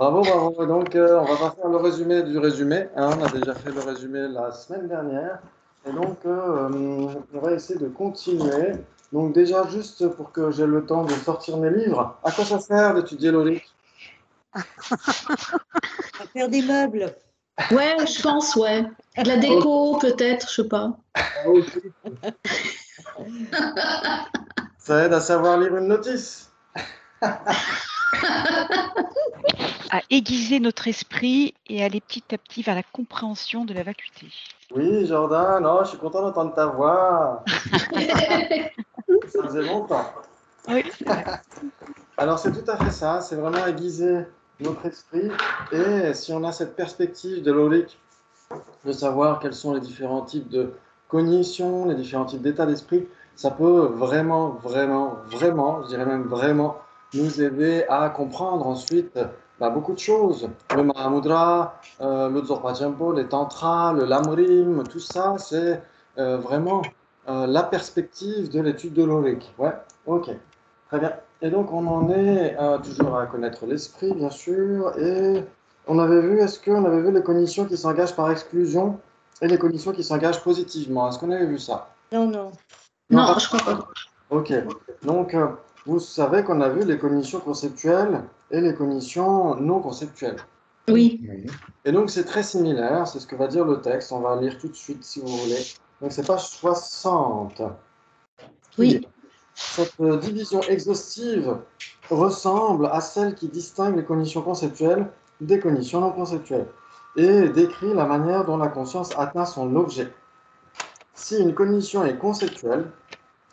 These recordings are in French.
Bravo, bravo. Donc, on va pas faire le résumé du résumé, hein. On a déjà fait le résumé la semaine dernière. Et donc, on va essayer de continuer. Donc, déjà, juste pour que j'ai le temps de sortir mes livres, à quoi ça sert d'étudier l'ORIC? À faire des meubles. Ouais, je pense, ouais. De la déco, peut-être, je sais pas. Ça aide à savoir lire une notice. À aiguiser notre esprit et aller petit à petit vers la compréhension de la vacuité. Oui, Jordan, oh, je suis content d'entendre ta voix. Ça faisait longtemps. Oui, c'est vrai. Alors, c'est tout à fait ça. C'est vraiment aiguiser notre esprit. Et si on a cette perspective de l'ORIC, de savoir quels sont les différents types de cognition, les différents types d'état d'esprit, ça peut vraiment, vraiment, vraiment, je dirais même vraiment, nous aider à comprendre ensuite beaucoup de choses. Le Mahamudra, le Dzogpa Jempo, les Tantras, le Lamrim, tout ça, c'est vraiment la perspective de l'étude de l'Auric. Ouais, ok, très bien. Et donc, on en est toujours à connaître l'esprit, bien sûr, et on avait vu, est-ce qu'on avait vu les cognitions qui s'engagent par exclusion et les cognitions qui s'engagent positivement? Est-ce qu'on avait vu ça? Non, non. Non, Non, je crois pas. Ok. Donc, vous savez qu'on a vu les cognitions conceptuelles et les cognitions non conceptuelles. Oui. Et donc, c'est très similaire, c'est ce que va dire le texte. On va lire tout de suite si vous voulez. Donc, c'est page 60. Qui dit, Oui. cette division exhaustive ressemble à celle qui distingue les cognitions conceptuelles des cognitions non conceptuelles et décrit la manière dont la conscience atteint son objet. Si une cognition est conceptuelle,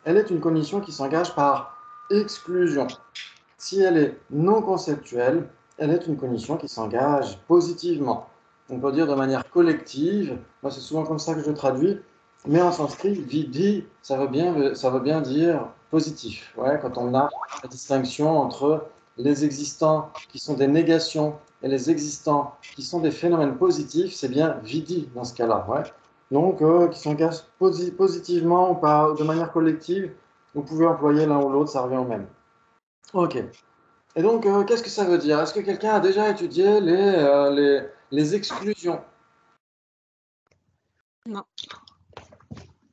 elle est une cognition qui s'engage par exclusion. Si elle est non conceptuelle, elle est une cognition qui s'engage positivement. On peut dire de manière collective, moi c'est souvent comme ça que je traduis, mais en sanskrit, vidhi, ça veut bien dire positif. Ouais, quand on a la distinction entre les existants qui sont des négations et les existants qui sont des phénomènes positifs, c'est bien vidhi dans ce cas-là. Ouais. Donc, qui s'engagent positivement ou de manière collective, vous pouvez employer l'un ou l'autre, ça revient au même. Ok. Et donc, qu'est-ce que ça veut dire? Est-ce que quelqu'un a déjà étudié les exclusions? Non.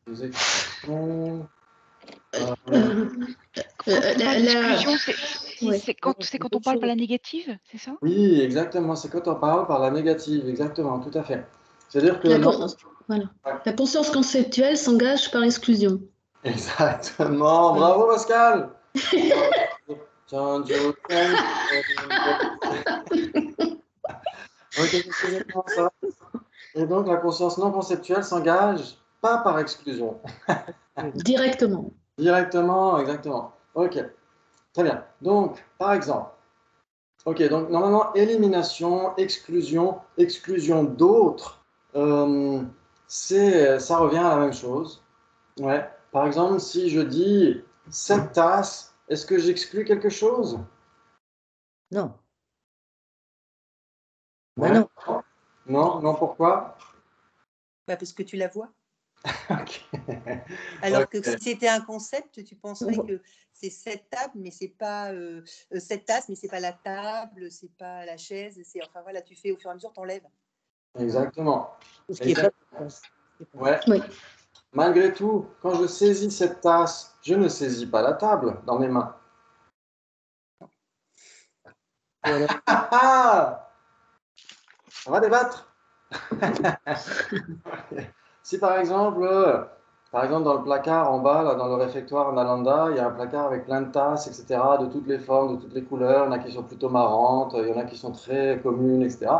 Les exclusions. L'exclusion, Ouais. c'est quand on parle par la négative, c'est ça? Oui, exactement. C'est quand on parle par la négative, exactement, tout à fait. C'est-à-dire que Voilà. La conscience conceptuelle s'engage par exclusion. Exactement. Bravo, Pascal. Ok, c'est exactement ça. Et donc, la conscience non conceptuelle s'engage pas par exclusion. Directement. Directement, exactement. Ok, très bien. Donc, par exemple, ok, donc normalement, élimination, exclusion, exclusion d'autres, ça revient à la même chose. Ouais. Par exemple, si je dis cette tasse, est-ce que j'exclus quelque chose? Non. Ouais. Non. Non, non, pourquoi? Parce que tu la vois. Ok. Alors que Ok. si c'était un concept, tu penserais que c'est cette table, mais c'est pas cette tasse, mais c'est pas la table, c'est pas la chaise. Enfin voilà, tu fais au fur et à mesure, t'enlèves. Exactement. Ce qui est pas. Ouais. Oui. Malgré tout, quand je saisis cette tasse, je ne saisis pas la table dans mes mains. On va débattre. Si par exemple, dans le placard en bas, là, dans le réfectoire Nalanda, il y a un placard avec plein de tasses, etc., de toutes les formes, de toutes les couleurs. Il y en a qui sont plutôt marrantes, il y en a qui sont très communes, etc.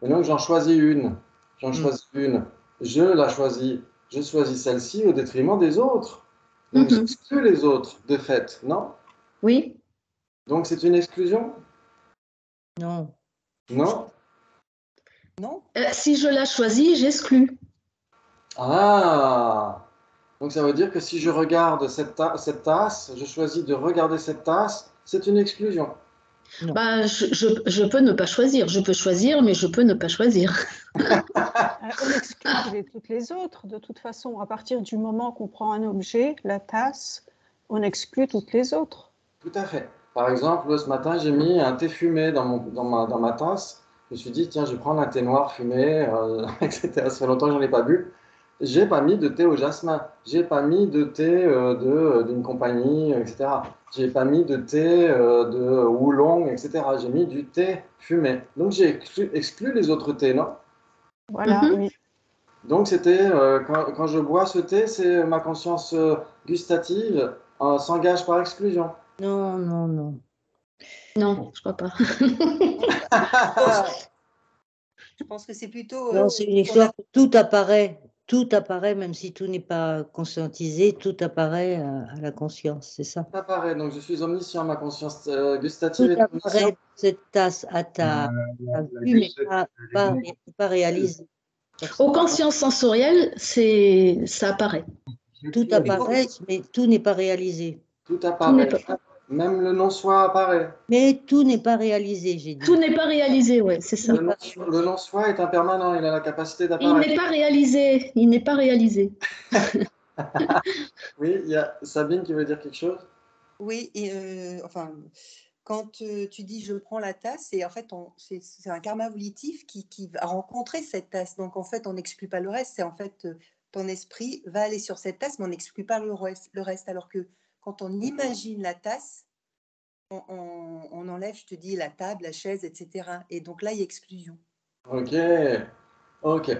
Et donc, j'en choisis une. J'en choisis une. Je la choisis. Je choisis celle-ci au détriment des autres. Donc, j'exclus les autres, de fait, non? Oui. Donc, c'est une exclusion? Non. Non? Non. Si je la choisis, j'exclus. Ah! Donc ça veut dire que si je regarde cette tasse, je choisis de regarder cette tasse, c'est une exclusion. Bah, je peux ne pas choisir. Je peux choisir, mais je peux ne pas choisir. On exclut toutes les autres. De toute façon, à partir du moment qu'on prend un objet, la tasse, on exclut toutes les autres. Tout à fait. Par exemple, ce matin, j'ai mis un thé fumé dans ma tasse. Je me suis dit, tiens, je vais prendre un thé noir fumé, etc. Ça fait longtemps que je n'en ai pas bu. J'ai pas mis de thé au jasmin. J'ai pas mis de thé d'une compagnie, etc. J'ai pas mis de thé de oolong, etc. J'ai mis du thé fumé. Donc, j'ai exclu les autres thés, non? Voilà, Mhm. oui. Donc, c'était quand je bois ce thé, c'est ma conscience gustative s'engage par exclusion. Non, non, non. Non, je crois pas. Je pense que c'est plutôt Non, c'est une ton histoire que tout apparaît, même si tout n'est pas conscientisé, tout apparaît à la conscience, c'est ça. Ça paraît, donc je suis omniscient, ma conscience gustative Tout est apparaît omnisciente. dans cette tasse à ta vue, mais pas réalisé. Aux consciences sensorielles, ça apparaît. Tout apparaît, mais tout n'est pas réalisé. Tout Tout n'est apparaît, pas, même le non-soi apparaît. Mais tout n'est pas réalisé, j'ai dit. tout n'est pas réalisé, ouais, c'est ça. Le non-soi est impermanent, il a la capacité Il d'apparaître. n'est pas réalisé. Il n'est pas réalisé. Oui, il y a Sabine qui veut dire quelque chose. Oui, et enfin, quand tu dis je prends la tasse, et en fait, c'est un karma volitif qui va rencontrer cette tasse. Donc, en fait, on n'exclut pas le reste. C'est en fait, ton esprit va aller sur cette tasse, mais on n'exclut pas le reste. Alors que quand on imagine la tasse, on enlève, je te dis, la table, la chaise, etc. Et donc là, il y a exclusion. Ok, ok,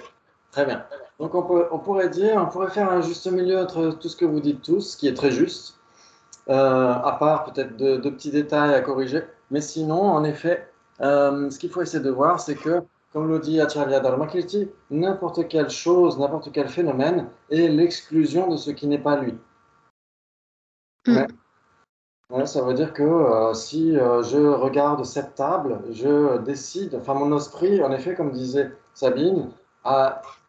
très bien. Donc on pourrait faire un juste milieu entre tout ce que vous dites tous, qui est très juste, à part peut-être de petits détails à corriger. Mais sinon, en effet, ce qu'il faut essayer de voir, c'est que, comme le dit Acharya Dharmakirti, n'importe quelle chose, n'importe quel phénomène est l'exclusion de ce qui n'est pas lui. Ouais. Ouais, ça veut dire que si je regarde cette table, je décide, enfin mon esprit, en effet, comme disait Sabine,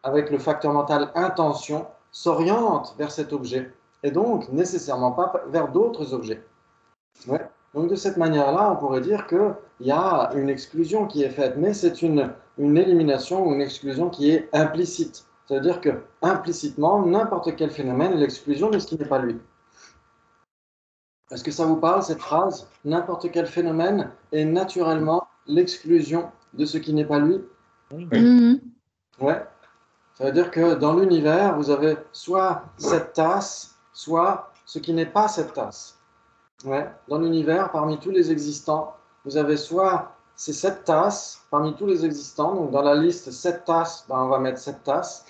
avec le facteur mental intention, s'oriente vers cet objet et donc nécessairement pas vers d'autres objets. Ouais. Donc de cette manière-là, on pourrait dire qu'il y a une exclusion qui est faite, mais c'est une élimination ou une exclusion qui est implicite. Ça veut dire que implicitement, n'importe quel phénomène est l'exclusion de ce qui n'est pas lui. Est-ce que ça vous parle, cette phrase? N'importe quel phénomène est naturellement l'exclusion de ce qui n'est pas lui? Mhm. Ouais. Ça veut dire que dans l'univers, vous avez soit cette tasse, soit ce qui n'est pas cette tasse. Ouais. Dans l'univers, parmi tous les existants, vous avez soit c'est cette tasse parmi tous les existants. Donc dans la liste cette tasses, ben, on va mettre cette tasse.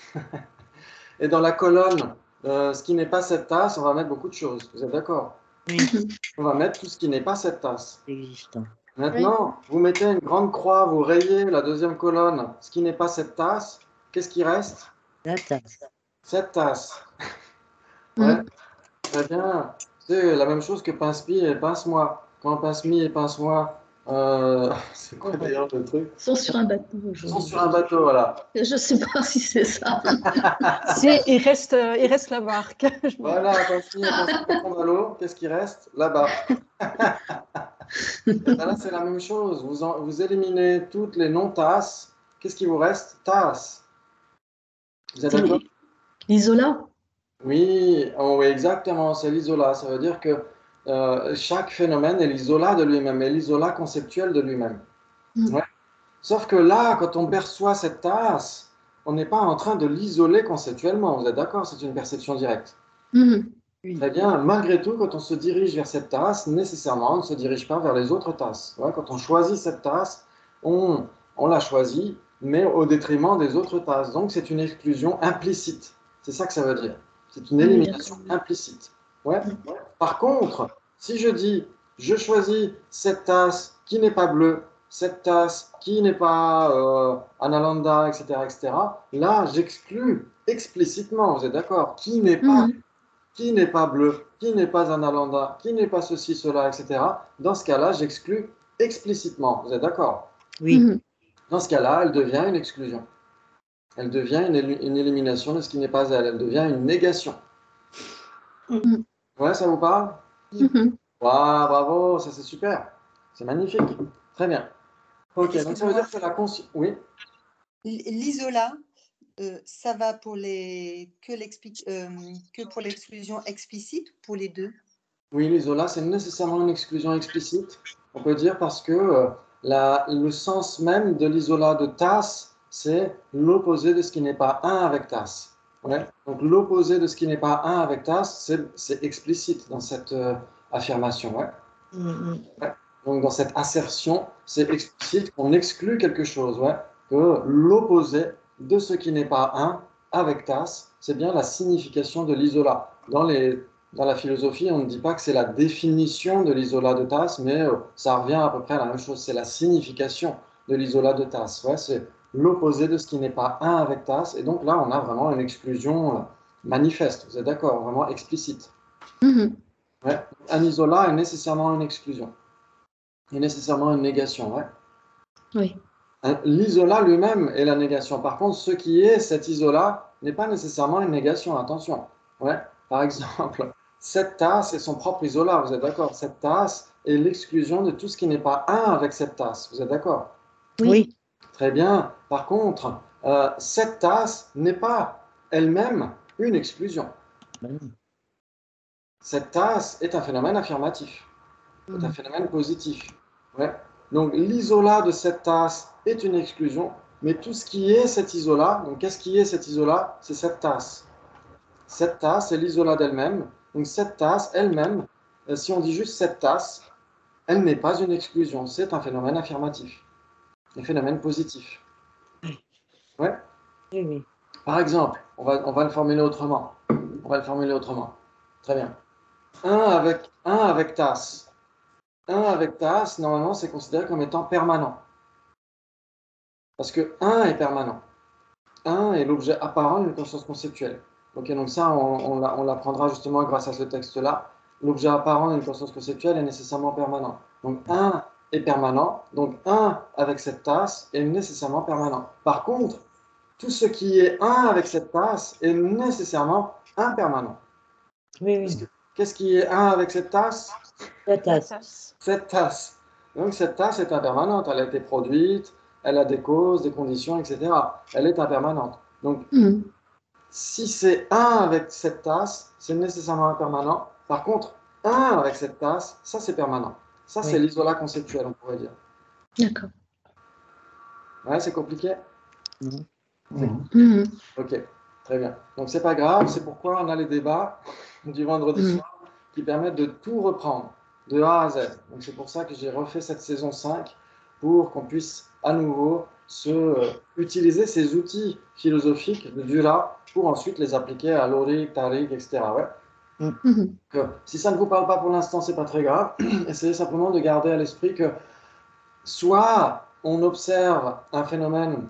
Et dans la colonne, ce qui n'est pas cette tasse, on va mettre beaucoup de choses. Vous êtes d'accord? Oui, On va mettre tout ce qui n'est pas cette tasse. c'est existant. Maintenant, vous mettez une grande croix, vous rayez la deuxième colonne, ce qui n'est pas cette tasse. Qu'est-ce qui reste? La tasse. Cette tasse. Mhm. Ouais, très bien. C'est la même chose que pince-pie et pince-moi. Quand pince-mi et pince-moi, c'est quoi d'ailleurs le truc? Ils sont sur un bateau Ils sont aujourd'hui. sur un bateau, voilà. Je ne sais pas si c'est ça. Il reste la barque. Voilà, pince-mi et pince-moi tombent à l'eau. Qu'est-ce qui reste? Là-bas. Et ben là, c'est la même chose. Vous éliminez toutes les non-tasses. Qu'est-ce qui vous reste? Tasse. Vous êtes d'accord? L'isola. Oui, oh oui, exactement, c'est l'isola. Ça veut dire que chaque phénomène est l'isola de lui-même, est l'isola conceptuel de lui-même. Mm. Ouais. Sauf que là, quand on perçoit cette tasse, on n'est pas en train de l'isoler conceptuellement. Vous êtes d'accord? C'est une perception directe. Mhm. Très bien. Malgré tout, quand on se dirige vers cette tasse, nécessairement, on ne se dirige pas vers les autres tasses. Ouais, quand on choisit cette tasse, on la choisit, mais au détriment des autres tasses. Donc, c'est une exclusion implicite. C'est ça que ça veut dire. C'est une élimination implicite. Ouais. Par contre, si je dis, je choisis cette tasse qui n'est pas bleue, cette tasse qui n'est pas Analanda, etc., etc., là, j'exclus explicitement, vous êtes d'accord, Mhm. qui n'est pas bleu, qui n'est pas Analanda, qui n'est pas ceci, cela, etc. Dans ce cas-là, j'exclus explicitement. Vous êtes d'accord? Oui. Mhm. Dans ce cas-là, elle devient une exclusion. Elle devient une élimination de ce qui n'est pas elle. Elle devient une négation. Mhm. Ouais, ça vous parle? Mhm. Waouh, bravo, ça c'est super. C'est magnifique. Très bien. Ok, donc ça veut dire que la conscience. Oui. L'isola, ça va pour que pour l'exclusion explicite ou pour les deux? Oui, l'isola, c'est nécessairement une exclusion explicite, on peut dire, parce que le sens même de l'isola de tasse, c'est l'opposé de ce qui n'est pas un avec tasse. Ouais. Donc l'opposé de ce qui n'est pas un avec tasse, c'est explicite dans cette affirmation. Ouais. Ouais. Donc dans cette assertion, c'est explicite qu'on exclut quelque chose. Ouais. Que l'opposé de ce qui n'est pas un avec tasse, c'est bien la signification de l'isola. Dans la philosophie, on ne dit pas que c'est la définition de l'isola de tasse, mais ça revient à peu près à la même chose. C'est la signification de l'isola de tasse. Ouais, c'est l'opposé de ce qui n'est pas un avec tasse. Et donc là, on a vraiment une exclusion manifeste. Vous êtes d'accord? Vraiment explicite. Ouais. Un isola est nécessairement une exclusion. Et nécessairement une négation. Ouais. Oui. L'isola lui-même est la négation. Par contre, ce qui est cet isola n'est pas nécessairement une négation. Attention. Ouais. Par exemple, cette tasse est son propre isola. Vous êtes d'accord? Cette tasse est l'exclusion de tout ce qui n'est pas un avec cette tasse. Vous êtes d'accord? Oui. Très bien. Par contre, cette tasse n'est pas elle-même une exclusion. Cette tasse est un phénomène affirmatif. C'est un phénomène positif. Ouais. Donc l'isola de cette tasse est une exclusion, mais tout ce qui est cet isola, donc qu'est-ce qui est cet isola? C'est cette tasse. Cette tasse est l'isola d'elle-même. Donc cette tasse elle-même, si on dit juste cette tasse, elle n'est pas une exclusion, c'est un phénomène affirmatif, un phénomène positif. Ouais. Oui, oui. Par exemple, on va le formuler autrement. On va le formuler autrement. Très bien. Un avec tasse. Un avec tasse, normalement, c'est considéré comme étant permanent. Parce que un est permanent. Un est l'objet apparent d'une conscience conceptuelle. Ok, donc ça, on l'apprendra justement grâce à ce texte-là. L'objet apparent d'une conscience conceptuelle est nécessairement permanent. Donc un est permanent. Donc un avec cette tasse est nécessairement permanent. Par contre, tout ce qui est un avec cette tasse est nécessairement impermanent. Oui, oui. Qu'est-ce qui est un avec cette tasse? La La tasse. tasse. Cette tasse. Donc cette tasse est impermanente. Elle a été produite, elle a des causes, des conditions, etc. Elle est impermanente. Donc si c'est un avec cette tasse, c'est nécessairement impermanent. Par contre, un avec cette tasse, ça c'est permanent. Ça c'est Oui. l'isola conceptuel, on pourrait dire. D'accord. Ouais, c'est compliqué? Mhm. Ok, très bien. Donc c'est pas grave, c'est pourquoi on a les débats du vendredi soir qui permettent de tout reprendre, de A à Z. Donc c'est pour ça que j'ai refait cette saison 5 pour qu'on puisse à nouveau utiliser ces outils philosophiques de Dura pour ensuite les appliquer à Lorik, Tariq, etc. Ouais. Mhm. Si ça ne vous parle pas pour l'instant, c'est pas très grave. Essayez simplement de garder à l'esprit que soit on observe un phénomène.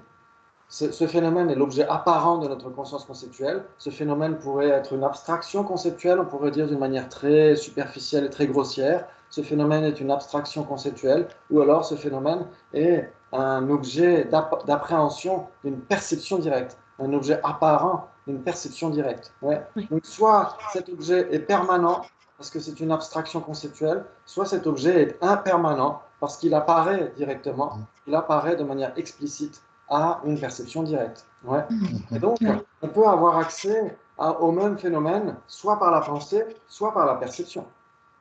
Ce phénomène est l'objet apparent de notre conscience conceptuelle. Ce phénomène pourrait être une abstraction conceptuelle, on pourrait dire d'une manière très superficielle et très grossière. Ce phénomène est une abstraction conceptuelle, ou alors ce phénomène est un objet d'appréhension d'une perception directe, un objet apparent d'une perception directe. Ouais. Oui. Donc soit cet objet est permanent parce que c'est une abstraction conceptuelle, soit cet objet est impermanent parce qu'il apparaît directement, il apparaît de manière explicite à une perception directe. Ouais. Et donc, on peut avoir accès au même phénomène, soit par la pensée, soit par la perception.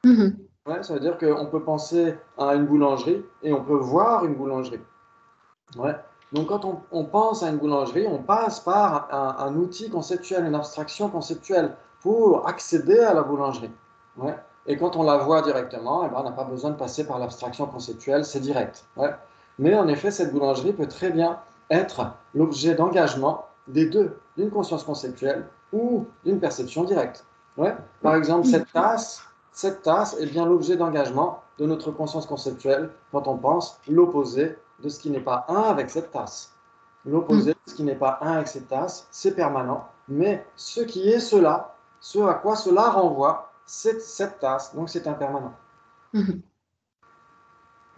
Ouais, ça veut dire qu'on peut penser à une boulangerie et on peut voir une boulangerie. Ouais. Donc, quand on pense à une boulangerie, on passe par un outil conceptuel, une abstraction conceptuelle pour accéder à la boulangerie. Ouais. Et quand on la voit directement, eh ben, on n'a pas besoin de passer par l'abstraction conceptuelle, c'est direct. Ouais. Mais en effet, cette boulangerie peut très bien être l'objet d'engagement des deux, d'une conscience conceptuelle ou d'une perception directe. Ouais. Par exemple, cette tasse est bien l'objet d'engagement de notre conscience conceptuelle quand on pense l'opposé de ce qui n'est pas un avec cette tasse. L'opposé de ce qui n'est pas un avec cette tasse, c'est permanent, mais ce qui est cela, ce à quoi cela renvoie, c'est cette tasse, donc c'est impermanent.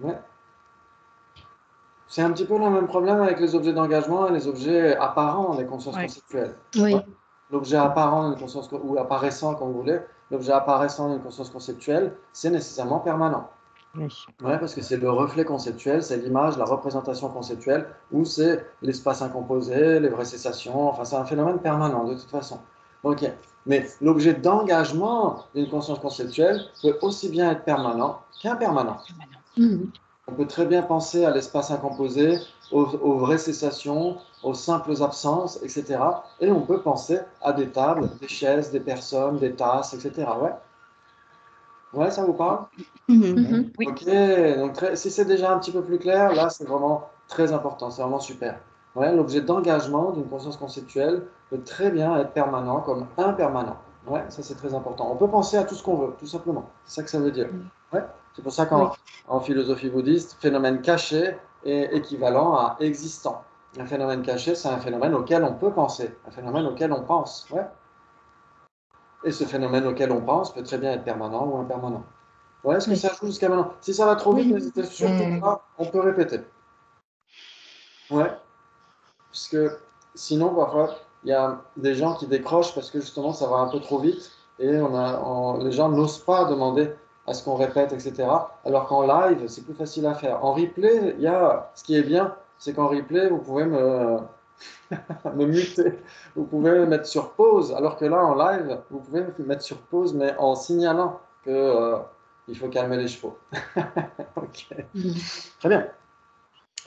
Ouais. C'est un petit peu le même problème avec les objets d'engagement et les objets apparents des consciences conceptuelles. Oui. Ouais. L'objet apparent d'une conscience, ou apparaissant, comme vous voulez, l'objet apparaissant d'une conscience conceptuelle, c'est nécessairement permanent. Oui. Ouais, parce que c'est le reflet conceptuel, c'est l'image, la représentation conceptuelle, ou c'est l'espace incomposé, les vraies cessations, enfin c'est un phénomène permanent de toute façon. Ok. Mais l'objet d'engagement d'une conscience conceptuelle peut aussi bien être permanent qu'impermanent. Mhm. On peut très bien penser à l'espace incomposé, aux vraies cessations, aux simples absences, etc. Et on peut penser à des tables, des chaises, des personnes, des tasses, etc. Ouais, ouais, ça vous parle? Mhm. Mhm. Oui. Ok, donc si c'est déjà un petit peu plus clair, là c'est vraiment très important, c'est vraiment super. Ouais, l'objet d'engagement d'une conscience conceptuelle peut très bien être permanent comme impermanent. Ouais, ça c'est très important. On peut penser à tout ce qu'on veut, tout simplement. C'est ça que ça veut dire. Ouais, c'est pour ça Oui. qu'en philosophie bouddhiste, phénomène caché est équivalent à existant. Un phénomène caché, c'est un phénomène auquel on peut penser, un phénomène auquel on pense. Ouais. Et ce phénomène auquel on pense peut très bien être permanent ou impermanent. Ouais, est-ce que Oui. ça joue jusqu'à maintenant? Si ça va trop vite, Oui. n'hésitez surtout pas, on peut répéter. Ouais, puisque sinon, parfois, il y a des gens qui décrochent parce que justement, ça va un peu trop vite et les gens n'osent pas demander à ce qu'on répète, etc. Alors qu'en live, c'est plus facile à faire. En replay, ce qui est bien, c'est qu'en replay, vous pouvez me muter, vous pouvez mettre sur pause, alors que là, en live, vous pouvez mettre sur pause, mais en signalant que, il faut calmer les chevaux. Ok. Mhm. Très bien.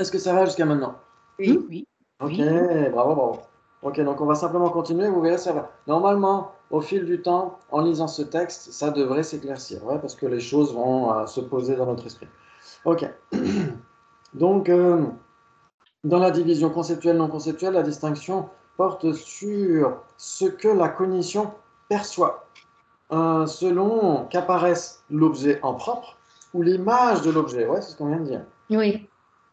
Est-ce que ça va jusqu'à maintenant? Oui. Oui. Ok, Oui. bravo, bravo. Ok, donc on va simplement continuer, vous verrez, ça va. Normalement, au fil du temps, en lisant ce texte, ça devrait s'éclaircir, ouais, parce que les choses vont se poser dans notre esprit. Ok. Donc, dans la division conceptuelle-non conceptuelle, la distinction porte sur ce que la cognition perçoit, selon qu'apparaisse l'objet en propre ou l'image de l'objet. Ouais, c'est ce qu'on vient de dire. Oui.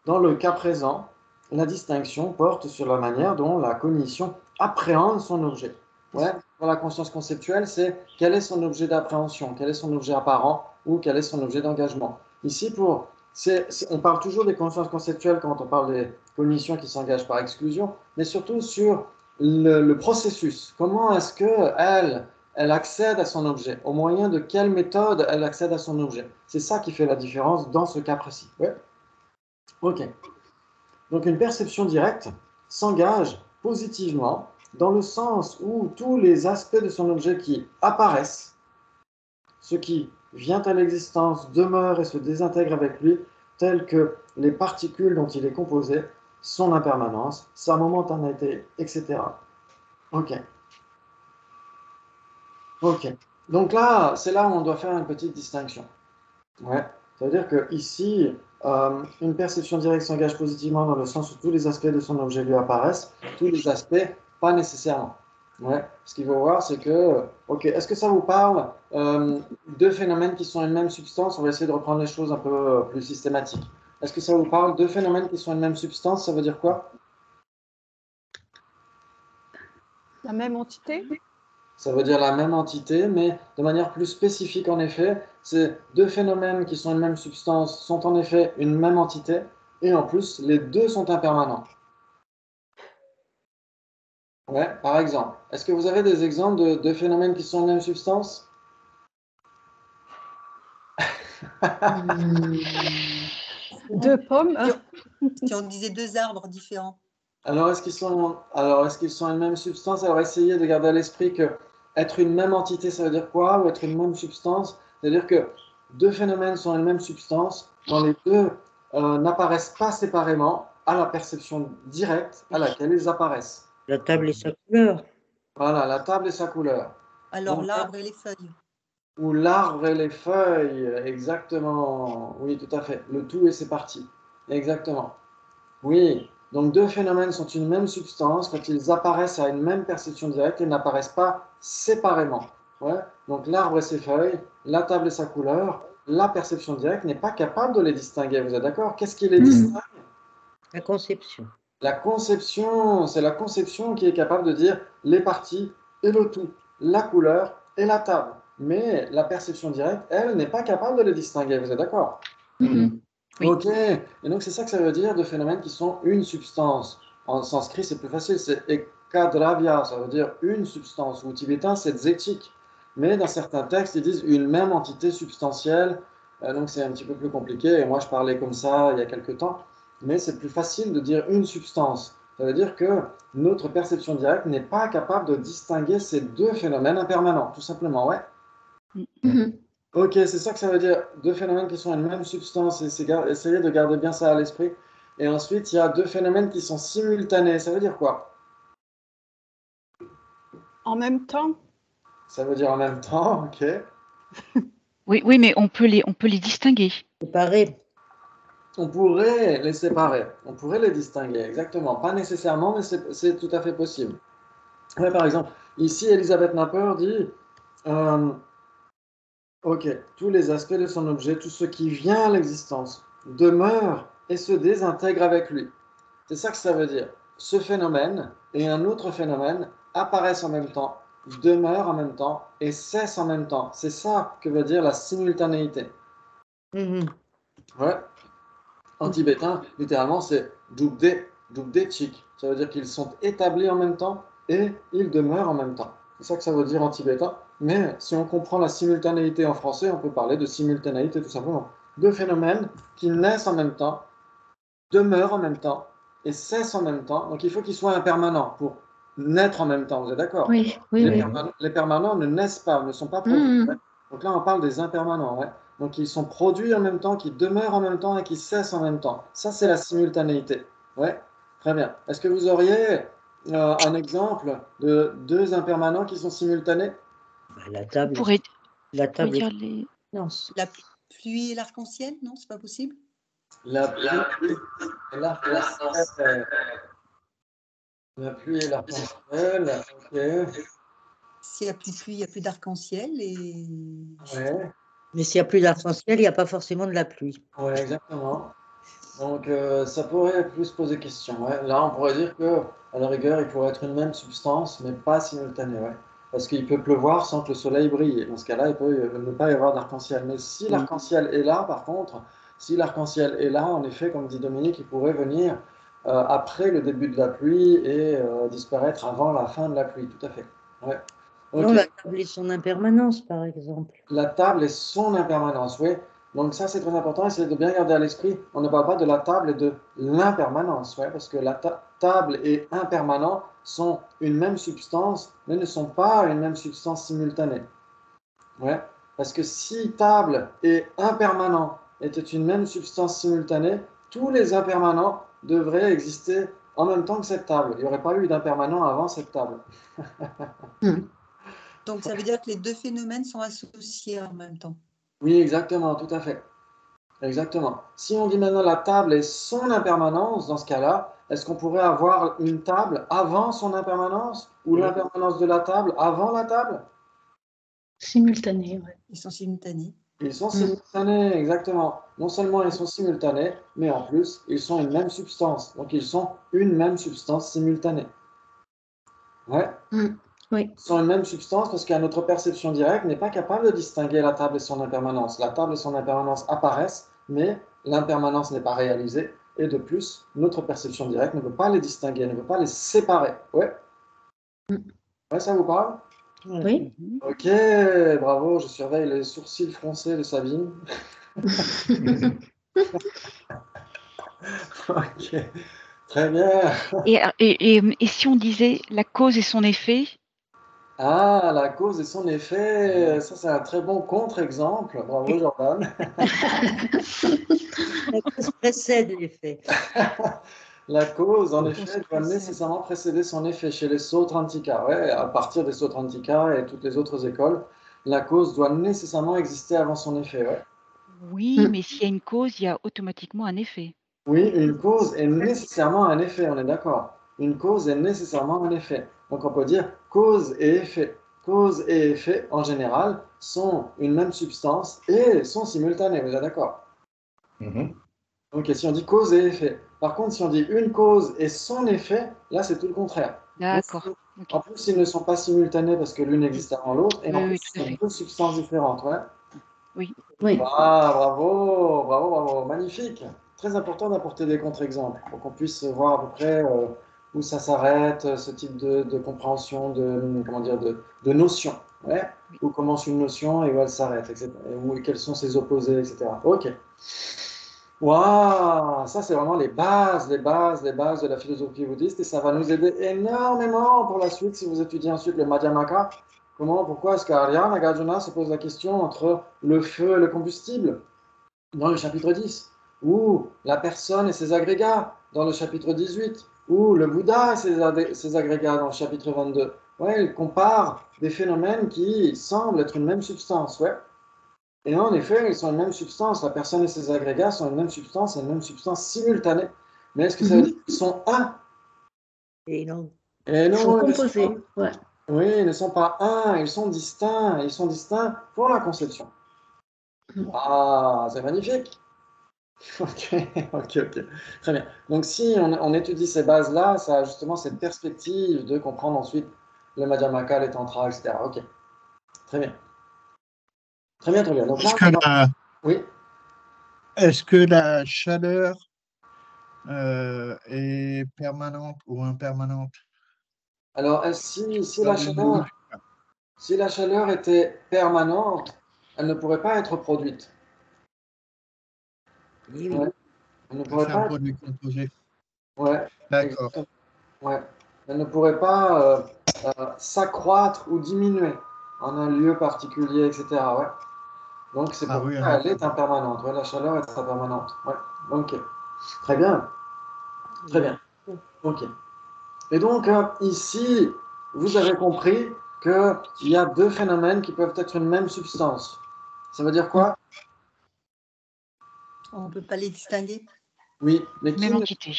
Dans le cas présent, la distinction porte sur la manière dont la cognition appréhende son objet. Ouais, pour la conscience conceptuelle, c'est quel est son objet d'appréhension, quel est son objet apparent ou quel est son objet d'engagement. Ici, on parle toujours des consciences conceptuelles quand on parle des cognitions qui s'engagent par exclusion, mais surtout sur le processus. Comment est-ce qu'elle accède à son objet? Au moyen de quelle méthode elle accède à son objet? C'est ça qui fait la différence dans ce cas précis. Ouais. Ok. Donc une perception directe s'engage positivement dans le sens où tous les aspects de son objet qui apparaissent, ce qui vient à l'existence, demeure et se désintègre avec lui, tels que les particules dont il est composé, son impermanence, sa momentanéité, etc. Ok. Ok. Donc là, c'est là où on doit faire une petite distinction. Ouais. Ça veut dire que ici, une perception directe s'engage positivement dans le sens où tous les aspects de son objet lui apparaissent, tous les aspects, pas nécessairement. Ouais. Ce qu'il faut voir, c'est que, ok, est-ce que ça vous parle deux phénomènes qui sont une même substance? On va essayer de reprendre les choses un peu plus systématiques. Est-ce que ça vous parle deux phénomènes qui sont une même substance? Ça veut dire quoi? La même entité? Ça veut dire la même entité, mais de manière plus spécifique en effet. Ces deux phénomènes qui sont une même substance sont en effet une même entité, et en plus, les deux sont impermanents. Ouais, par exemple. Est-ce que vous avez des exemples de deux phénomènes qui sont une même substance? Deux pommes? Si on disait deux arbres différents. Alors, est-ce qu'ils sont une même substance? Alors, essayez de garder à l'esprit que être une même entité, ça veut dire quoi? Ou être une même substance? C'est-à-dire que deux phénomènes sont une même substance, quand les deux n'apparaissent pas séparément à la perception directe à laquelle ils apparaissent. La table et sa couleur. Voilà, la table et sa couleur. Alors Donc, l'arbre et les feuilles. ou l'arbre et les feuilles, exactement. Oui, tout à fait. Le tout et ses parties. Exactement. Oui, donc deux phénomènes sont une même substance quand ils apparaissent à une même perception directe et n'apparaissent pas séparément. Ouais. Donc l'arbre et ses feuilles, la table et sa couleur, la perception directe n'est pas capable de les distinguer. Vous êtes d'accord? Qu'est-ce qui les distingue? La conception. La conception, c'est la conception qui est capable de dire les parties et le tout, la couleur et la table. Mais la perception directe, elle, n'est pas capable de les distinguer. Vous êtes d'accord? Mhm. Oui. Ok, et donc c'est ça que ça veut dire de phénomènes qui sont une substance. En sanskrit, c'est plus facile, c'est ekadravya, ça veut dire une substance. Ou tibétain, c'est dzétik. Mais dans certains textes, ils disent une même entité substantielle. Donc c'est un petit peu plus compliqué. Et moi, je parlais comme ça il y a quelques temps. Mais c'est plus facile de dire une substance. Ça veut dire que notre perception directe n'est pas capable de distinguer ces deux phénomènes impermanents, tout simplement, ouais. Mhm. Ok, c'est ça que ça veut dire. Deux phénomènes qui sont une même substance, essayez de garder bien ça à l'esprit. Et ensuite, il y a deux phénomènes qui sont simultanés. Ça veut dire quoi? En même temps, Ça veut dire en même temps, ok. Oui, oui, mais on peut les distinguer. Séparés. On pourrait les séparer, on pourrait les distinguer, exactement. Pas nécessairement, mais c'est tout à fait possible. Ouais, par exemple, ici, Elisabeth Napper dit, ok, tous les aspects de son objet, tout ce qui vient à l'existence, demeure et se désintègre avec lui. C'est ça que ça veut dire. Ce phénomène et un autre phénomène apparaissent en même temps, demeurent en même temps et cessent en même temps. C'est ça que veut dire la simultanéité. Mhm. Ouais. En tibétain, littéralement, c'est dubde chik. Ça veut dire qu'ils sont établis en même temps et ils demeurent en même temps. C'est ça que ça veut dire en tibétain. Mais si on comprend la simultanéité en français, on peut parler de simultanéité tout simplement. Deux phénomènes qui naissent en même temps, demeurent en même temps et cessent en même temps. Donc il faut qu'ils soient impermanents pour naître en même temps. Vous êtes d'accord? Oui, oui, oui. Les permanents ne naissent pas, ne sont pas produits. Mhm. Donc là, on parle des impermanents. Ouais. Donc ils sont produits en même temps, qui demeurent en même temps et qui cessent en même temps. Ça, c'est la simultanéité. Ouais, très bien. Est-ce que vous auriez un exemple de deux impermanents qui sont simultanés? Bah, la On table, pourrait la table dire est les. silence. La pluie et l'arc-en-ciel, non, c'est pas possible? La pluie et l'arc-en-ciel. La pluie et l'arc-en-ciel. Ok. S'il n'y a plus de pluie, il n'y a plus d'arc-en-ciel. Et Ouais, Mais s'il n'y a plus d'arc-en-ciel, il n'y a pas forcément de la pluie. ouais, exactement. Donc, ça pourrait plus poser question. Ouais. Là, on pourrait dire que, à la rigueur, il pourrait être une même substance, mais pas simultanée. Ouais. Parce qu'il peut pleuvoir sans que le soleil brille. Et dans ce cas-là, il peut ne pas y avoir d'arc-en-ciel. Mais si l'arc-en-ciel est là, par contre, si l'arc-en-ciel est là, en effet, comme dit Dominique, il pourrait venir après le début de la pluie et disparaître avant la fin de la pluie. Tout à fait. Ouais. Non, Ok. la table est son impermanence, par exemple. La table est son impermanence, oui. Donc ça, c'est très important. Essayez de bien garder à l'esprit. On ne parle pas de la table et de l'impermanence, ouais, parce que la table et impermanent sont une même substance, mais ne sont pas une même substance simultanée. Ouais. Parce que si table et impermanent étaient une même substance simultanée, tous les impermanents devraient exister en même temps que cette table. Il n'y aurait pas eu d'impermanent avant cette table. Mhm. donc, ça veut dire que les deux phénomènes sont associés en même temps. Oui, exactement, tout à fait. Exactement. Si on dit maintenant la table est son impermanence, dans ce cas-là, est-ce qu'on pourrait avoir une table avant son impermanence ou Oui. l'impermanence de la table avant la table? Simultané, ouais. Ils sont simultanés. Ils sont simultanés, exactement. Non seulement ils sont simultanés, mais en plus, ils sont une même substance. Donc, ils sont une même substance simultanée. Ouais. Mhm. Oui. Ils sont une même substance parce que notre perception directe n'est pas capable de distinguer la table et son impermanence. La table et son impermanence apparaissent, mais l'impermanence n'est pas réalisée. Et de plus, notre perception directe ne peut pas les distinguer, ne peut pas les séparer. Ouais, Mhm. ouais, ça vous parle? Ouais. Oui. Ok, bravo, je surveille les sourcils froncés de Sabine. Ok, très bien. Et si on disait la cause et son effet? Ah, la cause et son effet, ça c'est un très bon contre-exemple. Bravo Jordan. La cause précède l'effet. La cause, en cause effet, doit précède. nécessairement précéder son effet chez les Sautrantika. Ouais, à partir des Sautrantika et toutes les autres écoles, la cause doit nécessairement exister avant son effet. Ouais. Oui, Mhm. mais s'il y a une cause, il y a automatiquement un effet. Oui, une cause est nécessairement un effet, on est d'accord. Une cause est nécessairement un effet. Donc on peut dire cause et effet. Cause et effet, en général, sont une même substance et sont simultanés, vous êtes d'accord? Ok, si on dit cause et effet. Par contre, si on dit une cause et son effet, là c'est tout le contraire. D'accord. Ok. En plus, ils ne sont pas simultanés parce que l'une existe avant l'autre, et en Oui, plus, oui, ce tout à sont fait. deux substances différentes. Ouais. Oui. Oui. Ah, bravo, bravo, bravo, magnifique. Très important d'apporter des contre-exemples pour qu'on puisse voir à peu près où ça s'arrête, ce type de compréhension, comment dire, de notion. Ouais. Oui. Où commence une notion et où elle s'arrête, etc. Et quels sont ses opposés, etc. Ok. Waouh, ça c'est vraiment les bases, les bases, les bases de la philosophie bouddhiste et ça va nous aider énormément pour la suite si vous étudiez ensuite le Madhyamaka. Comment, pourquoi est-ce qu'Arya Nagarjuna se pose la question entre le feu et le combustible dans le chapitre 10, ou la personne et ses agrégats dans le chapitre 18, ou le Bouddha et ses agrégats dans le chapitre 22. Ouais, il compare des phénomènes qui semblent être une même substance, ouais. Et en effet, ils sont une même substance. La personne et ses agrégats sont une même substance, et une même substance simultanée. Mais est-ce que ça veut dire qu'ils sont un? Et non. Et Ils sont non, ils ne sont composés. pas. Ouais. Oui, ils ne sont pas un, ils sont distincts. Ils sont distincts pour la conception. Ah, c'est magnifique. Ok, ok, ok. Très bien. Donc, si on étudie ces bases-là, ça a justement cette perspective de comprendre ensuite le Madhyamaka, les Tantras, etc. Ok, très bien. Très bien, très bien. Donc là, oui. Est-ce que la chaleur est permanente ou impermanente? Alors, si la chaleur était permanente, elle ne pourrait pas être produite. Oui, Ouais. Elle ne pourrait C'est un pas être... produit composé. Ouais, D'accord. exactement. Ouais. Elle ne pourrait pas s'accroître ou diminuer en un lieu particulier, etc. Ouais. Donc, c'est Ah pour oui, ça qu'elle est impermanente. Ouais, la chaleur est impermanente. Ouais. Ok. Très bien. Très bien. Ok. Et donc, ici, vous avez compris qu'il y a deux phénomènes qui peuvent être une même substance. Ça veut dire quoi? On ne peut pas les distinguer. Oui, mais Même entité.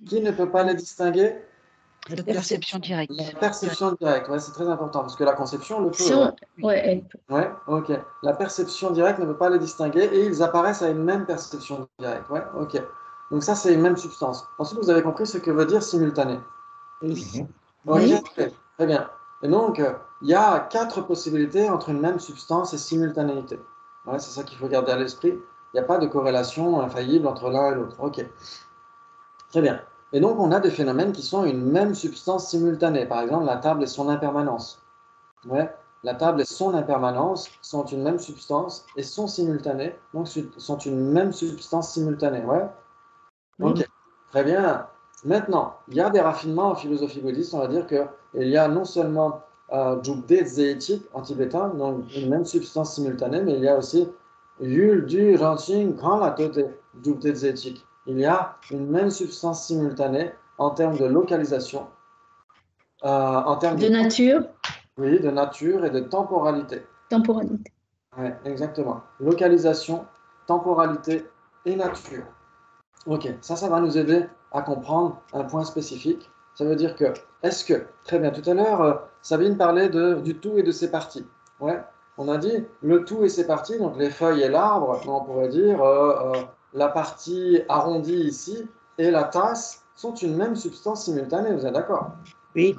qui ne peut pas les distinguer? la La Perception directe. La perception directe, ouais, c'est très important, parce que la conception le peut. Si on... Ouais, elle peut. Ouais, ok. La perception directe ne peut pas les distinguer et ils apparaissent à une même perception directe. Ouais, ok. Donc ça, c'est une même substance. Ensuite, vous avez compris ce que veut dire simultané. Oui. Ok, Oui. très bien. Et donc, il y a 4 possibilités entre une même substance et simultanéité. Ouais, c'est ça qu'il faut garder à l'esprit. Il n'y a pas de corrélation infaillible entre l'un et l'autre. Ok, très bien. Et donc, on a des phénomènes qui sont une même substance simultanée. Par exemple, la table et son impermanence. Ouais, la table et son impermanence sont une même substance et sont simultanées, donc sont une même substance simultanée. Ouais, ok, très bien. Maintenant, il y a des raffinements en philosophie bouddhiste. On va dire qu'il y a non seulement Jugde Zeichik en tibétain, donc une même substance simultanée, mais il y a aussi Yul Du Ranching Kan la Tote Jugde Zeichik. Il y a une même substance simultanée en termes de localisation, en termes De nature, oui, de nature et de temporalité. temporalité. Oui, exactement. Localisation, temporalité et nature. Ok, ça va nous aider à comprendre un point spécifique. Ça veut dire que, très bien, tout à l'heure, Sabine parlait du tout et de ses parties. Ouais, on a dit le tout et ses parties, donc les feuilles et l'arbre, on pourrait dire la partie arrondie ici et la tasse sont une même substance simultanée, vous êtes d'accord? Oui.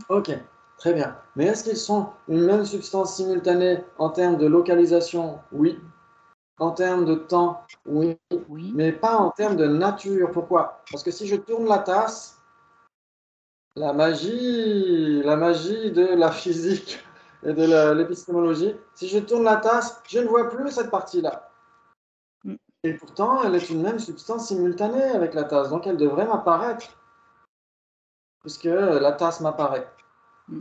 Ok, très bien. Mais est-ce qu'ils sont une même substance simultanée en termes de localisation? Oui. En termes de temps? Oui. Oui. Mais pas en termes de nature. Pourquoi? Parce que si je tourne la tasse, la magie de la physique et de l'épistémologie, si je tourne la tasse, je ne vois plus cette partie-là. Mm. Et pourtant, elle est une même substance simultanée avec la tasse, donc elle devrait m'apparaître, puisque la tasse m'apparaît. Mm.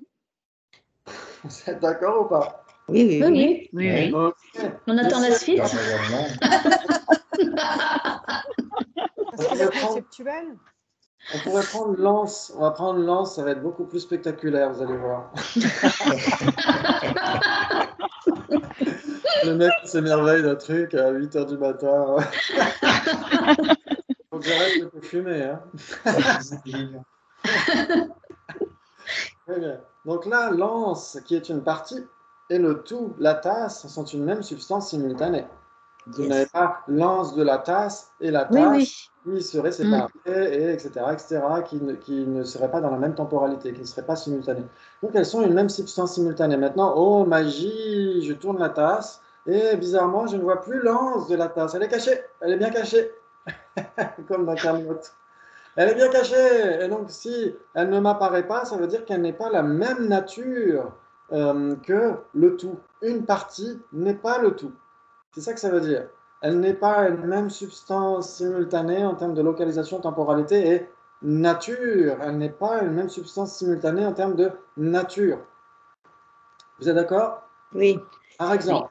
Vous êtes d'accord ou pas? Oui, oui, Oui, oui. oui. Oui, oui. Ok. On attend la Ici, suite. Parce qu'il est conceptuel. on pourrait prendre Lance. On va prendre Lance, ça va être beaucoup plus spectaculaire, vous allez voir. Le mec s'émerveille d'un truc à 8h du matin. Faut que j'arrête de fumer. Hein. Très bien. Donc là, Lance, qui est une partie, et le tout, la tasse, sont une même substance simultanée. Vous n'avez pas l'anse de la tasse et la Oui, tasse oui. qui seraient séparées, et etc., qui ne seraient pas dans la même temporalité, qui ne seraient pas simultanées. Donc elles sont une même substance simultanée. Maintenant, oh magie, je tourne la tasse, et bizarrement, je ne vois plus l'anse de la tasse. Elle est cachée, elle est bien cachée, comme dans Camelot. Elle est bien cachée, et donc si elle ne m'apparaît pas, ça veut dire qu'elle n'est pas la même nature que le tout. Une partie n'est pas le tout. C'est ça que ça veut dire. elle n'est pas une même substance simultanée en termes de localisation, temporalité et nature. Elle n'est pas une même substance simultanée en termes de nature. Vous êtes d'accord? Oui. Par exemple,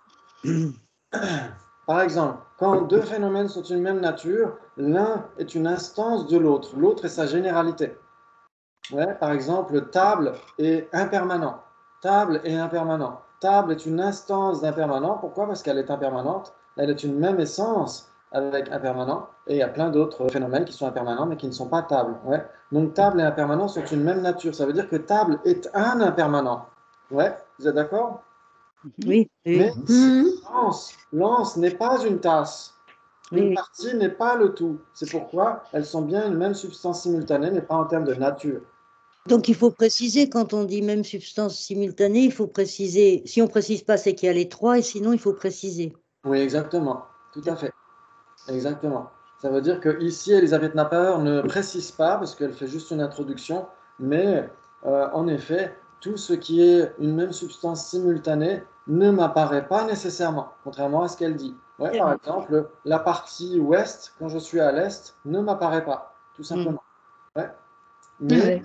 quand deux phénomènes sont une même nature, l'un est une instance de l'autre, l'autre est sa généralité. Ouais, par exemple, table et impermanent. Table et impermanent. Table est une instance d'impermanent. Pourquoi? Parce qu'elle est impermanente. Elle est une même essence avec impermanent. Et il y a plein d'autres phénomènes qui sont impermanents mais qui ne sont pas table. Ouais. Donc table et impermanent sont une même nature. Ça veut dire que table est un impermanent. Ouais, vous êtes d'accord? Oui, Mais oui, l'anse n'est pas une tasse. Une oui. partie n'est pas le tout. C'est pourquoi elles sont bien une même substance simultanée, mais pas en termes de nature. Donc, il faut préciser, quand on dit même substance simultanée, il faut préciser. Si on ne précise pas, c'est qu'il y a les trois, et sinon, il faut préciser. Oui, exactement. Tout à fait. Exactement. Ça veut dire que ici, Elisabeth Napper ne précise pas, parce qu'elle fait juste une introduction, mais en effet, tout ce qui est une même substance simultanée ne m'apparaît pas nécessairement, contrairement à ce qu'elle dit. Ouais, par exemple, la partie ouest, quand je suis à l'est, ne m'apparaît pas, tout simplement. Ouais. Ouais.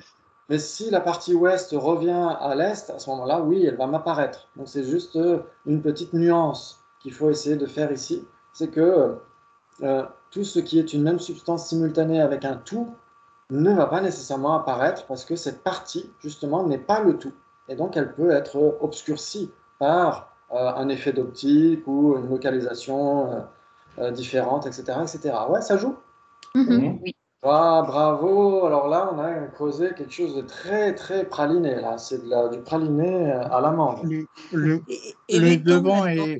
Mais si la partie ouest revient à l'est, à ce moment-là, oui, elle va m'apparaître. Donc c'est juste une petite nuance qu'il faut essayer de faire ici. C'est que tout ce qui est une même substance simultanée avec un tout ne va pas nécessairement apparaître parce que cette partie, justement, n'est pas le tout. Et donc elle peut être obscurcie par un effet d'optique ou une localisation différente, etc., etc. Ouais, ça joue? Mhm. Oui. Ah, bravo! Alors là, on a creusé quelque chose de très, très praliné, là. C'est du praliné à l'amande. Et Le le temps devant là-dedans, et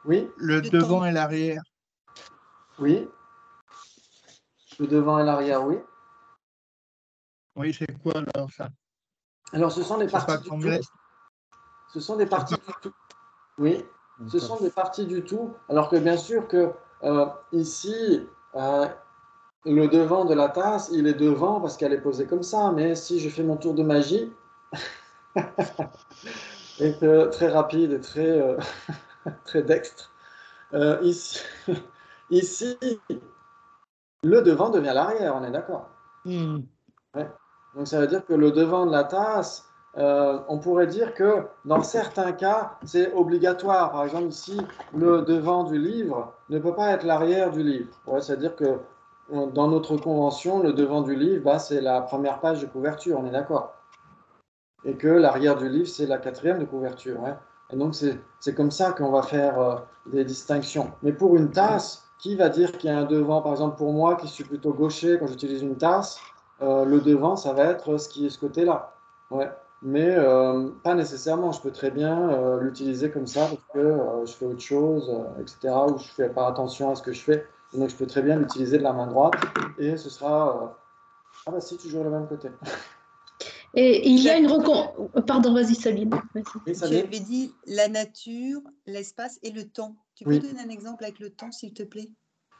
Oui, le le devant temps. et l'arrière. oui. Le devant et l'arrière, oui. Oui, c'est quoi alors ça? Alors, ce sont des C'est parties pas du comme tout. l'est. Ce sont des parties du tout. Oui, ce sont des parties du tout. Alors que bien sûr que ici, le devant de la tasse, il est devant parce qu'elle est posée comme ça. Mais si je fais mon tour de magie, et que très rapide et très, très dextre, ici, ici, le devant devient l'arrière, on est d'accord. Hmm. Ouais. Donc ça veut dire que le devant de la tasse, on pourrait dire que dans certains cas, c'est obligatoire. Par exemple, ici, le devant du livre ne peut pas être l'arrière du livre. Ouais, c'est-à-dire que dans notre convention, le devant du livre, bah, c'est la première page de couverture, on est d'accord. Et que l'arrière du livre, c'est la quatrième de couverture. Ouais. Et donc c'est comme ça qu'on va faire des distinctions. Mais pour une tasse, qui va dire qu'il y a un devant? Par exemple, pour moi, qui suis plutôt gaucher, quand j'utilise une tasse, le devant, ça va être ce qui est ce côté-là. Ouais. Mais pas nécessairement. Je peux très bien l'utiliser comme ça parce que je fais autre chose, etc. Ou je fais pas attention à ce que je fais. Et donc je peux très bien l'utiliser de la main droite et ce sera. Ah bah si, toujours le même côté. Et il y a une Pardon, vas-y Sabine. Vas-y. Oui, Tu Sabine? avais dit la nature, l'espace et le temps. Tu peux Oui. donner un exemple avec le temps, s'il te plaît?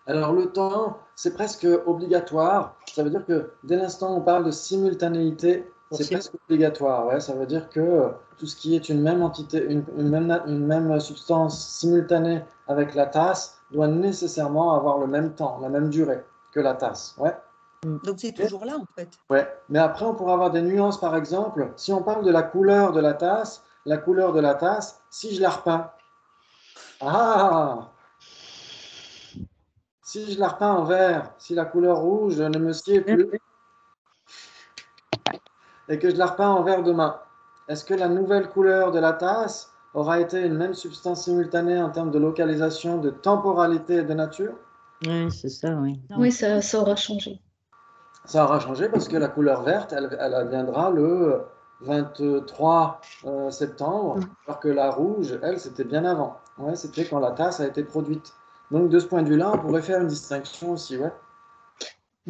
Alors le temps, c'est presque obligatoire. Ça veut dire que dès l'instant où on parle de simultanéité, c'est Forcément. presque obligatoire. Ouais, ça veut dire que tout ce qui est une même entité, une même substance simultanée avec la tasse doit nécessairement avoir le même temps, la même durée que la tasse. Ouais. Donc c'est Mais, toujours là, en fait. ouais. Mais après, on pourra avoir des nuances. Par exemple, si on parle de la couleur de la tasse, si je la repeins, ah! Si je la repeins en vert, si la couleur rouge ne me sied plus et que je la repeins en vert demain, est-ce que la nouvelle couleur de la tasse aura été une même substance simultanée en termes de localisation, de temporalité et de nature? Oui, c'est ça, oui. Oui, ça aura changé. Ça aura changé parce que la couleur verte, elle viendra le 23 septembre, alors que la rouge, elle, c'était bien avant. Ouais, c'était quand la tasse a été produite. Donc de ce point de vue-là, on pourrait faire une distinction aussi, ouais.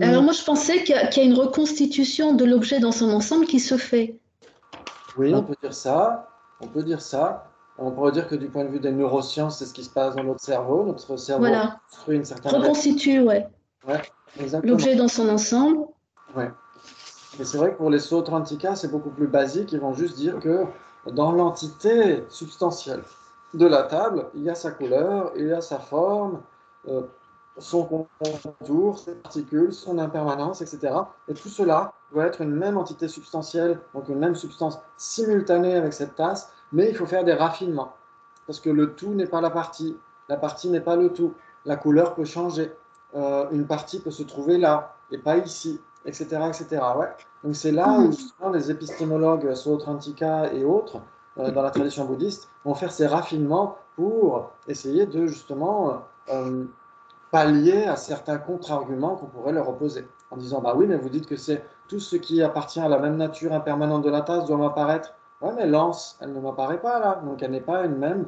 Alors moi, je pensais qu'il y a une reconstitution de l'objet dans son ensemble qui se fait. Oui, on peut dire ça. On peut dire ça. On pourrait dire que du point de vue des neurosciences, c'est ce qui se passe dans notre cerveau. Notre cerveau Voilà. construit une certaine réalité. Reconstitue, ouais. Ouais, exactement. L'objet dans son ensemble. Ouais. Et c'est vrai que pour les Sautrantika, c'est beaucoup plus basique. Ils vont juste dire que dans l'entité substantielle de la table, il y a sa couleur, il y a sa forme, son contour, ses particules, son impermanence, etc. Et tout cela doit être une même entité substantielle, donc une même substance simultanée avec cette tasse, mais il faut faire des raffinements, parce que le tout n'est pas la partie n'est pas le tout, la couleur peut changer, une partie peut se trouver là, et pas ici, etc. etc. Ouais. Donc c'est là où justement les épistémologues, Suotrantika et autres, dans la tradition bouddhiste, vont faire ces raffinements pour essayer de justement pallier à certains contre-arguments qu'on pourrait leur opposer, en disant bah oui, mais vous dites que c'est tout ce qui appartient à la même nature impermanente de la tasse doit m'apparaître. Ouais, mais l'anse, elle ne m'apparaît pas là, donc elle n'est pas une même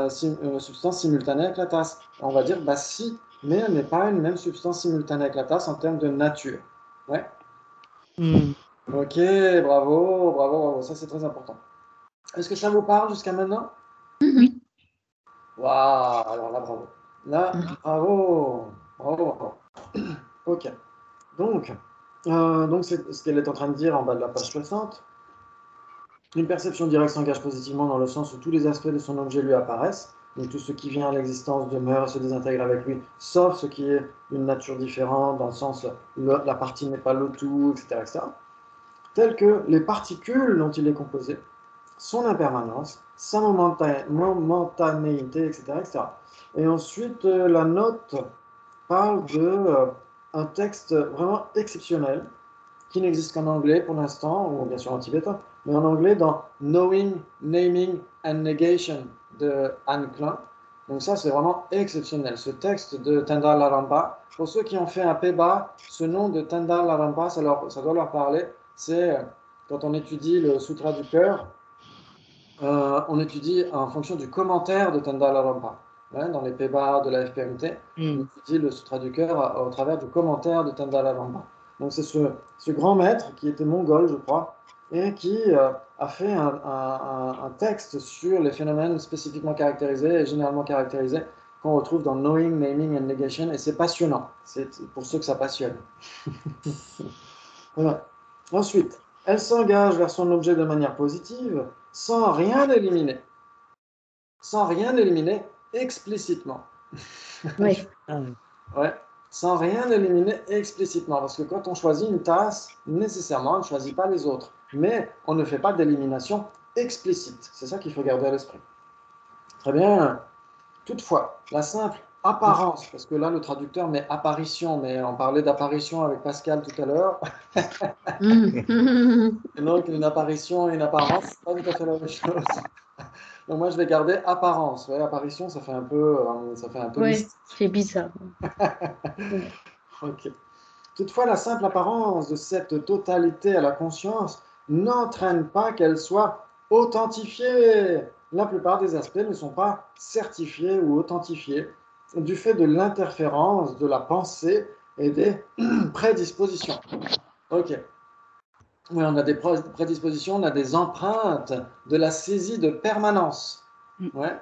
substance simultanée avec la tasse. On va dire bah si, mais elle n'est pas une même substance simultanée avec la tasse en termes de nature. Ouais. Ok, bravo, bravo, bravo, ça c'est très important. Est-ce que ça vous parle jusqu'à maintenant? Oui. Waouh, alors là, bravo. Là, bravo, bravo, bravo. Ok. Donc c'est ce qu'elle est en train de dire en bas de la page 60. Une perception directe s'engage positivement dans le sens où tous les aspects de son objet lui apparaissent. Donc tout ce qui vient à l'existence demeure et se désintègre avec lui, sauf ce qui est d'une nature différente, dans le sens la partie n'est pas le tout, etc., etc. Telles que les particules dont il est composé, son impermanence, sa momentanéité, etc., etc. Et ensuite, la note parle d'un texte vraiment exceptionnel qui n'existe qu'en anglais pour l'instant, ou bien sûr en tibétain, mais en anglais dans Knowing, Naming and Negation de Anne Klein. Donc ça, c'est vraiment exceptionnel. Ce texte de Tendai Larampa, pour ceux qui ont fait un P-BA, ce nom de Tendai Larampa, ça doit leur parler. C'est quand on étudie le Sutra du cœur, on étudie en fonction du commentaire de Tendai Larampa. Hein, dans les P-BA de la FPMT, on étudie le Sutra du cœur au travers du commentaire de Tendai Larampa. Donc c'est ce grand maître qui était mongol, je crois, et qui a fait un texte sur les phénomènes spécifiquement caractérisés et généralement caractérisés qu'on retrouve dans Knowing, Naming and Negation, et c'est passionnant. C'est pour ceux que ça passionne. Voilà. Ensuite, elle s'engage vers son objet de manière positive, sans rien éliminer. Sans rien éliminer explicitement. Oui. Ouais. Sans rien éliminer explicitement. Parce que quand on choisit une tasse, nécessairement, on ne choisit pas les autres. Mais on ne fait pas d'élimination explicite. C'est ça qu'il faut garder à l'esprit. Très bien. Toutefois, la simple apparence, parce que là, le traducteur met apparition, mais on parlait d'apparition avec Pascal tout à l'heure. Et donc, une apparition et une apparence, c'est pas tout à fait la même chose. Donc, moi, je vais garder apparence. Ouais, apparition, ça fait un peu Oui, mystique. c'est bizarre. Ok. Toutefois, la simple apparence de cette totalité à la conscience n'entraîne pas qu'elle soit authentifiée. La plupart des aspects ne sont pas certifiés ou authentifiés du fait de l'interférence de la pensée et des prédispositions. Ok. Oui, on a des prédispositions, on a des empreintes de la saisie de permanence. Ouais.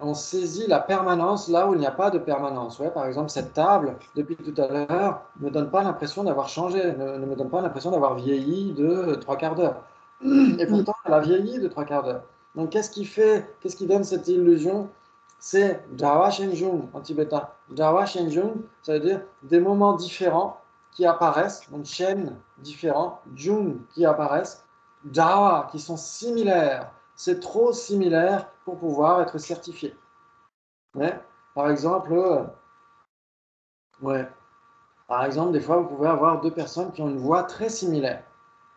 On saisit la permanence là où il n'y a pas de permanence. Ouais, par exemple, cette table, depuis tout à l'heure, ne me donne pas l'impression d'avoir changé, ne me donne pas l'impression d'avoir vieilli de 3/4 d'heure. Et pourtant, elle a vieilli de 3/4 d'heure. Donc, qu'est-ce qui donne cette illusion? C'est Jawa Shenjung en tibétain. Jawa Shenjung, ça veut dire des moments différents qui apparaissent, donc Shen différents, Jung qui apparaissent, Jawa qui sont similaires. C'est trop similaire pour pouvoir être certifié. Ouais. Par exemple, des fois, vous pouvez avoir deux personnes qui ont une voix très similaire.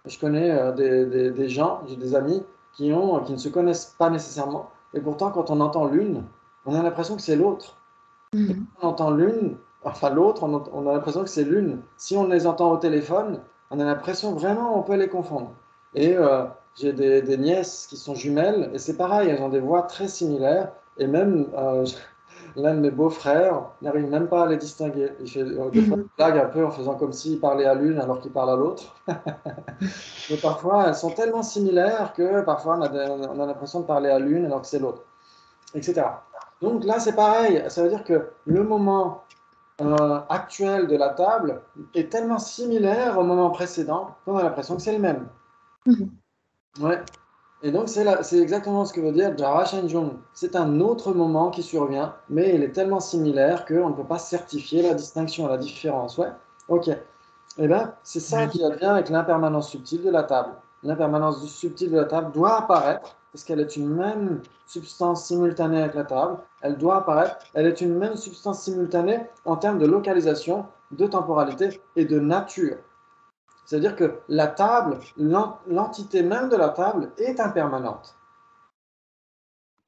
Je connais des gens, j'ai des amis qui ne se connaissent pas nécessairement, et pourtant, quand on entend l'une, on a l'impression que c'est l'autre. Et quand on entend l'une, enfin l'autre, on a l'impression que c'est l'une. Si on les entend au téléphone, on a l'impression vraiment on peut les confondre. Et j'ai des nièces qui sont jumelles, et c'est pareil, elles ont des voix très similaires, et même l'un de mes beaux-frères n'arrive même pas à les distinguer. Il fait des fois une blague un peu en faisant comme s'il parlait à l'une alors qu'il parle à l'autre. Mais parfois, elles sont tellement similaires que parfois on a l'impression de parler à l'une alors que c'est l'autre, etc. Donc là, c'est pareil. Ça veut dire que le moment actuel de la table est tellement similaire au moment précédent qu'on a l'impression que c'est le même. Ouais. Et donc, c'est exactement ce que veut dire Jara Shenjung. C'est un autre moment qui survient, mais il est tellement similaire qu'on ne peut pas certifier la distinction, la différence. Ouais, ok. Eh bien, c'est ça qui advient avec l'impermanence subtile de la table. L'impermanence subtile de la table doit apparaître, parce qu'elle est une même substance simultanée avec la table. Elle doit apparaître. Elle est une même substance simultanée en termes de localisation, de temporalité et de nature. C'est-à-dire que la table, l'entité même de la table est impermanente.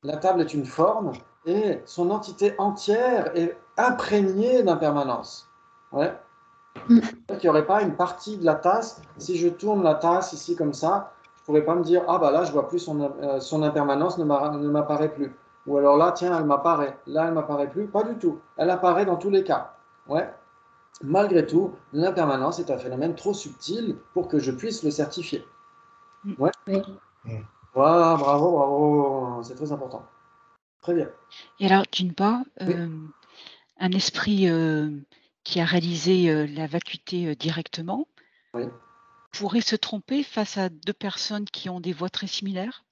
La table est une forme et son entité entière est imprégnée d'impermanence. Ouais. Il n'y aurait pas une partie de la tasse. Si je tourne la tasse ici comme ça, je ne pourrais pas me dire, ah bah là, je vois plus son impermanence ne m'apparaît plus. Ou alors là, tiens, elle m'apparaît. Là, elle m'apparaît plus. Pas du tout. Elle apparaît dans tous les cas. Ouais. Malgré tout, l'impermanence est un phénomène trop subtil pour que je puisse le certifier. Ouais. Oui. Voilà, bravo, bravo. C'est très important. Très bien. Et alors, Jinpa, Oui. un esprit qui a réalisé la vacuité directement Oui. pourrait se tromper face à deux personnes qui ont des voix très similaires?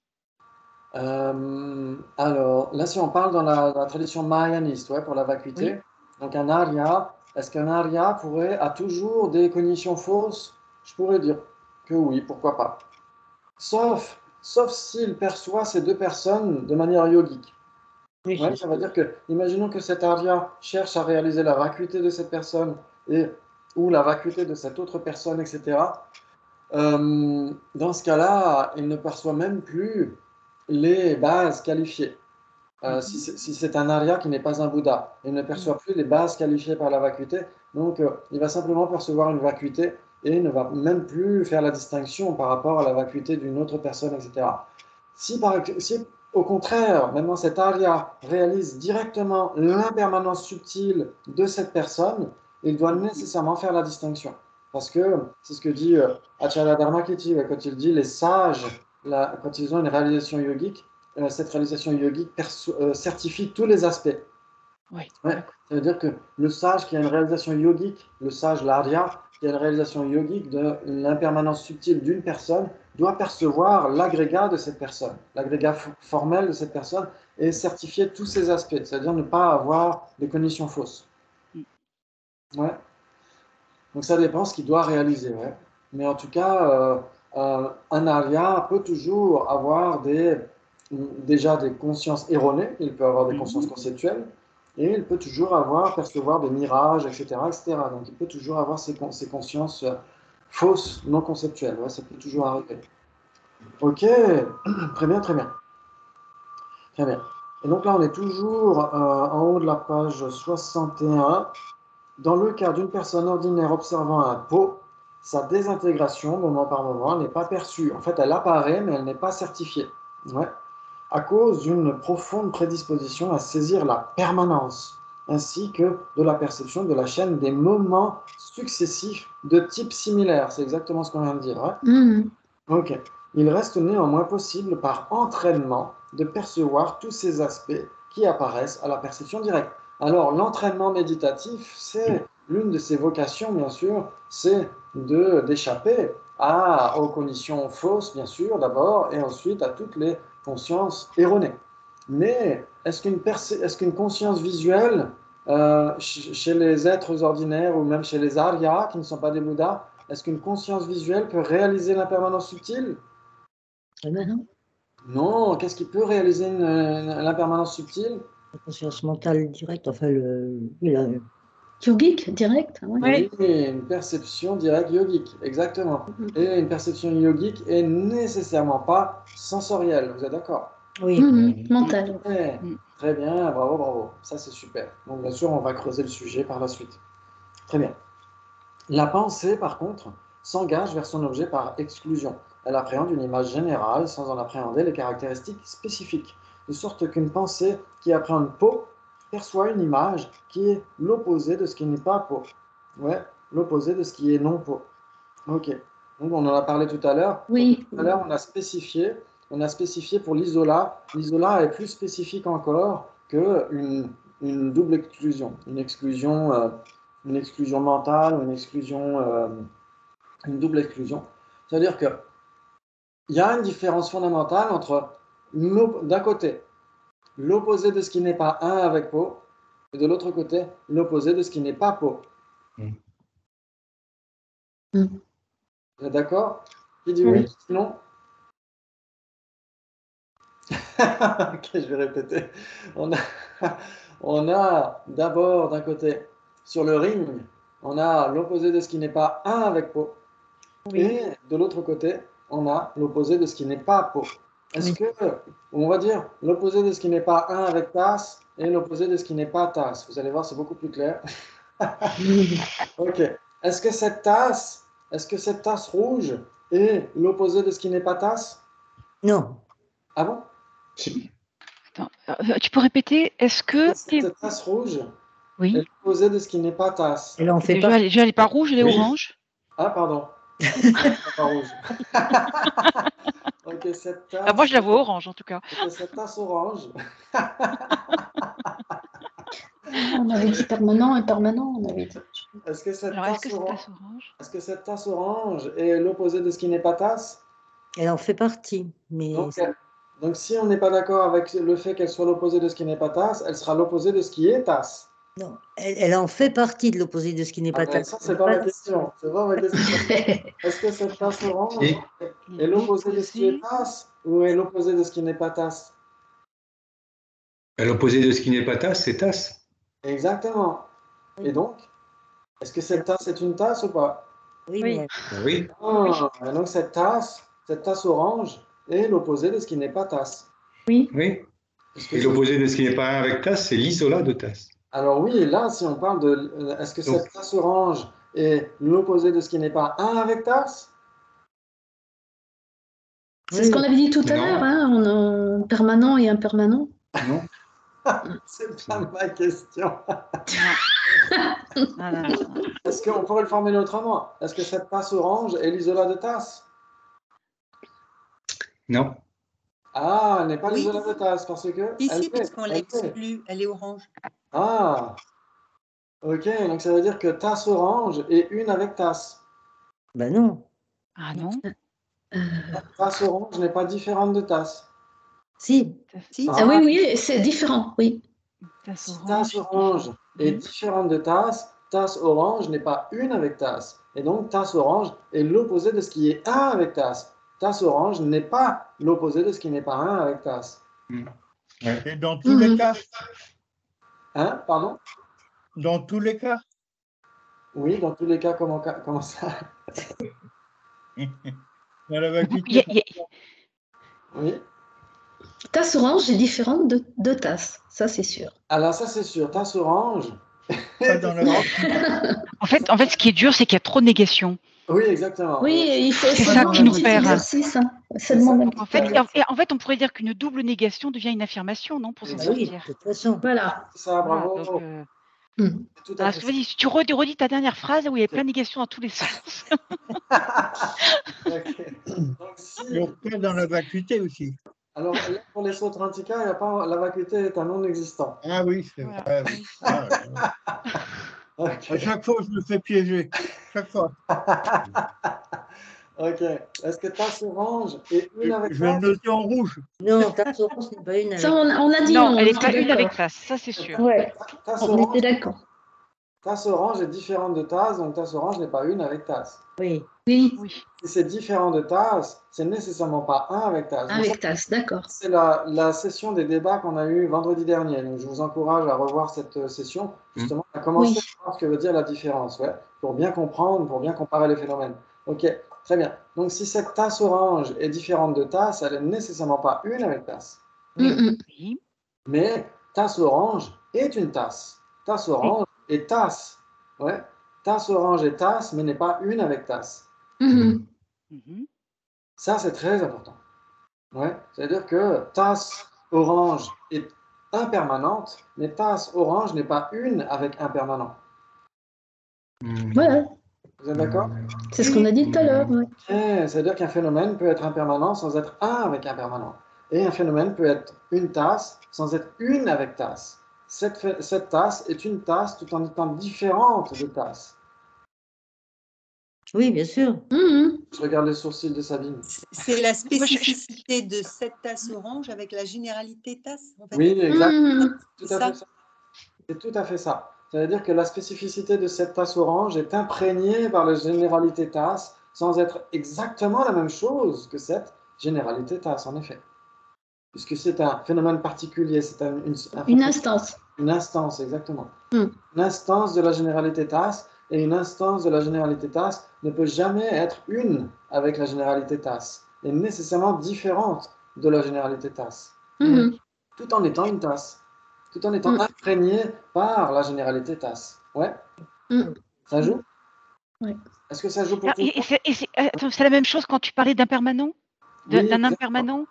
Alors, là, si on parle dans la tradition mahayaniste, ouais, pour la vacuité, donc un arya, est-ce qu'un arya a toujours des cognitions fausses? Je pourrais dire que oui, pourquoi pas. Sauf s'il perçoit ces deux personnes de manière yogique. Oui, Ouais, ça veut dire que, imaginons que cet arya cherche à réaliser la vacuité de cette personne ou la vacuité de cette autre personne, etc. Dans ce cas-là, il ne perçoit même plus les bases qualifiées. Si c'est un arya qui n'est pas un Bouddha, il ne perçoit plus les bases qualifiées par la vacuité, donc il va simplement percevoir une vacuité et ne va même plus faire la distinction par rapport à la vacuité d'une autre personne, etc. Si au contraire, maintenant cet arya réalise directement l'impermanence subtile de cette personne, il doit nécessairement faire la distinction. Parce que c'est ce que dit Acharya Dharmakirti quand il dit les sages, quand ils ont une réalisation yogique, cette réalisation yogique certifie tous les aspects. Oui. Ouais. Ça veut dire que le sage qui a une réalisation yogique, le sage l'Arya, qui a une réalisation yogique de l'impermanence subtile d'une personne, doit percevoir l'agrégat de cette personne, l'agrégat formel de cette personne, et certifier tous ces aspects, c'est-à-dire ne pas avoir des conditions fausses. Ouais. Donc ça dépend ce qu'il doit réaliser. Ouais. Mais en tout cas, un Arya peut toujours avoir déjà des consciences erronées, il peut avoir des consciences conceptuelles, et il peut toujours percevoir des mirages, etc., etc. Donc il peut toujours avoir ces consciences fausses, non conceptuelles. Ouais, ça peut toujours arriver. Ok, très bien, très bien. Très bien. Et donc là, on est toujours en haut de la page 61. Dans le cas d'une personne ordinaire observant un pot, sa désintégration, moment par moment, n'est pas perçue. En fait, elle apparaît, mais elle n'est pas certifiée. Ouais. À cause d'une profonde prédisposition à saisir la permanence, ainsi que de la perception de la chaîne des moments successifs de type similaire. C'est exactement ce qu'on vient de dire. Ouais. Ok. Il reste néanmoins possible par entraînement de percevoir tous ces aspects qui apparaissent à la perception directe. Alors, l'entraînement méditatif, c'est l'une de ses vocations, bien sûr, c'est d'échapper aux conditions fausses, bien sûr, d'abord, et ensuite à toutes les consciences erronées. Mais est-ce qu'une conscience visuelle, chez les êtres ordinaires ou même chez les Aryas, qui ne sont pas des Bouddhas, est-ce qu'une conscience visuelle peut réaliser l'impermanence subtile? non. Non, qu'est-ce qui peut réaliser l'impermanence subtile? La conscience mentale directe, enfin, Yogique, direct. Ouais. Oui, une perception directe yogique, exactement. Et une perception yogique est nécessairement pas sensorielle, vous êtes d'accord? Oui. Mental. Ouais, très bien, bravo, bravo. Ça, c'est super. Donc, bien sûr, on va creuser le sujet par la suite. Très bien. La pensée, par contre, s'engage vers son objet par exclusion. Elle appréhende une image générale sans en appréhender les caractéristiques spécifiques, de sorte qu'une pensée qui appréhende peau perçoit une image qui est l'opposé de ce qui n'est pas peau. Ouais, l'opposé de ce qui est non peau. Ok. Donc on en a parlé tout à l'heure. Oui. Tout à l'heure, on a spécifié pour l'isola. L'isola est plus spécifique encore une double exclusion. Une exclusion mentale ou une double exclusion. C'est-à-dire que il y a une différence fondamentale entre, d'un côté, l'opposé de ce qui n'est pas un avec pot, et de l'autre côté, l'opposé de ce qui n'est pas pot. Mm. Vous êtes d'accord? Qui dit Oui. oui, qui dit non? Ok, je vais répéter. On a, on a d'abord d'un côté, sur le ring, on a l'opposé de ce qui n'est pas un avec pot. Oui. Et de l'autre côté, on a l'opposé de ce qui n'est pas pot. Est-ce Oui. que, on va dire, l'opposé de ce qui n'est pas un avec tasse et l'opposé de ce qui n'est pas tasse? Vous allez voir, c'est beaucoup plus clair. Ok. Est-ce que cette tasse rouge est l'opposé de ce qui n'est pas tasse? Non. Ah bon? Attends, tu peux répéter? Est-ce que Cette tasse rouge est oui, l'opposé de ce qui n'est pas tasse? Elle en fait déjà, partie. déjà elle n'est pas rouge, elle est Oui. orange. Ah, pardon. Pas rouge. Ok, cette Ah, tasse, moi, je la vois orange en tout cas. ok, cette tasse orange. On avait dit permanent et permanent, on avait dit. Est-ce que cette Alors, est-ce que tasse c'est orange, tasse orange? est-ce que cette tasse orange est l'opposé de ce qui n'est pas tasse? Elle en fait partie. Mais Donc, si on n'est pas d'accord avec le fait qu'elle soit l'opposé de ce qui n'est pas tasse, elle sera l'opposé de ce qui est tasse. non, elle en fait partie de l'opposé de ce qui n'est pas Ah, mais tasse. ça, c'est pas ma question. C'est pas ma question. Est-ce que cette tasse orange Et est l'opposé de ce qui est tasse ou est l'opposé de ce qui n'est pas tasse? l'opposé de ce qui n'est pas tasse, c'est tasse. Exactement. Et donc, est-ce que cette tasse est une tasse ou pas? Oui, Oui. mais Oui. Ah, et donc cette tasse orange est l'opposé de ce qui n'est pas tasse. Oui. Oui. Est-ce que Et c'est- l'opposé de ce qui n'est pas un avec tasse, c'est l'isolat de tasse. Alors oui, là, si on parle de... Est-ce que Donc- cette tasse orange est l'opposé de ce qui n'est pas un avec tasse? C'est ce qu'on avait dit tout à Non. l'heure, hein, en permanent et impermanent. Non. C'est pas ma question. Non, non, non. Est-ce qu'on pourrait le formuler autrement? Est-ce que cette tasse orange est l'isolat de tasse? Non. Ah, elle n'est pas Oui. l'isolat de tasse parce que... Si, elle si, est- puisqu'on elle est. l'exclut, elle est orange. Ah, ok, donc ça veut dire que tasse orange est une avec tasse. ben non. Ah non. Tasse orange n'est pas différente de tasse. Si. Si, Ah. Ah oui, oui, c'est différent, oui. Tasse Si orange. tasse orange est différente de tasse orange n'est pas une avec tasse. Et donc tasse orange est l'opposé de ce qui est un avec tasse. Tasse orange n'est pas l'opposé de ce qui n'est pas un avec tasse. Et dans tous les cas, Hein? Pardon? dans tous les cas, Oui, dans tous les cas, comment ça? dans la vacuité, Il y a- il y a- Oui. Tasse orange est différente de tasse, ça c'est sûr. Alors ça c'est sûr, tasse orange. pas dans la En fait, ce qui est dur, c'est qu'il y a trop de négations. Oui, exactement. Oui, il faut C'est ça ça demande qui un nous petit perd. exercice. Hein. Ça C'est demande ça. un En petit fait, exercice. on pourrait dire qu'une double négation devient une affirmation, non, pour s'en Ah oui, sortir. de toute façon. Voilà. Ça, Voilà, bravo. donc, Tout à alors, fait. vas-y, si tu redis ta dernière phrase où il y a plein de négations dans tous les sens. Ok. Donc, si- il y a pas dans la vacuité aussi. Alors là, pour les sauts Trantica, il y a pas, la vacuité est un non-existant. Ah oui, c'est Voilà. vrai. Oui. Ah, Ok. à chaque fois, je me fais piéger. Chaque fois. Ok. Est-ce que tasse orange est une avec Je vais le tasse? noter en rouge. Non, tasse orange n'est pas une Ça, avec. on a dit Non, non, elle on n'est pas était une avec d'accord. tasse, ça c'est sûr. Ouais, Tasse on orange, était d'accord. tasse orange est différente de tasse, donc tasse orange n'est pas une avec tasse. Oui. Oui, Oui. Si c'est différent de tasse, c'est nécessairement pas un avec tasse. Donc, avec ça, tasse, d'accord. c'est la session des débats qu'on a eu vendredi dernier. Donc, je vous encourage à revoir cette session, justement, à commencer Oui. à voir ce que veut dire la différence, ouais, pour bien comprendre, pour bien comparer les phénomènes. Ok, très bien. Donc, si cette tasse orange est différente de tasse, elle n'est nécessairement pas une avec tasse. Oui. Mais tasse orange est une tasse. Tasse orange est tasse. Ouais. Tasse orange est tasse, mais n'est pas une avec tasse. Mhm. Mhm. Ça, c'est très important. Ouais. C'est-à-dire que tasse orange est impermanente, mais tasse orange n'est pas une avec impermanent. Voilà, Vous êtes d'accord? c'est ce qu'on a dit tout à l'heure. Ouais. C'est-à-dire qu'un phénomène peut être impermanent sans être un avec impermanent. Et un phénomène peut être une tasse sans être une avec tasse. Cette tasse est une tasse tout en étant différente de tasse. Oui, bien sûr. Je regarde les sourcils de Sabine. C'est la spécificité de cette tasse orange avec la généralité tasse, en fait. Oui, exact. Tout C'est à fait ça. C'est tout à fait ça. Ça veut dire que la spécificité de cette tasse orange est imprégnée par la généralité tasse sans être exactement la même chose que cette généralité tasse, en effet. Puisque c'est un phénomène particulier, c'est Une instance. Une instance, exactement. Mm. Une instance de la généralité tasse, et une instance de la généralité tasse ne peut jamais être une avec la généralité tasse, et nécessairement différente de la généralité tasse, tout en étant une tasse, tout en étant imprégné par la généralité tasse. Ouais. Ça joue? Ouais. Est-ce que ça joue pour tout le monde? C'est la même chose quand tu parlais d'impermanent, Oui, d'un impermanent.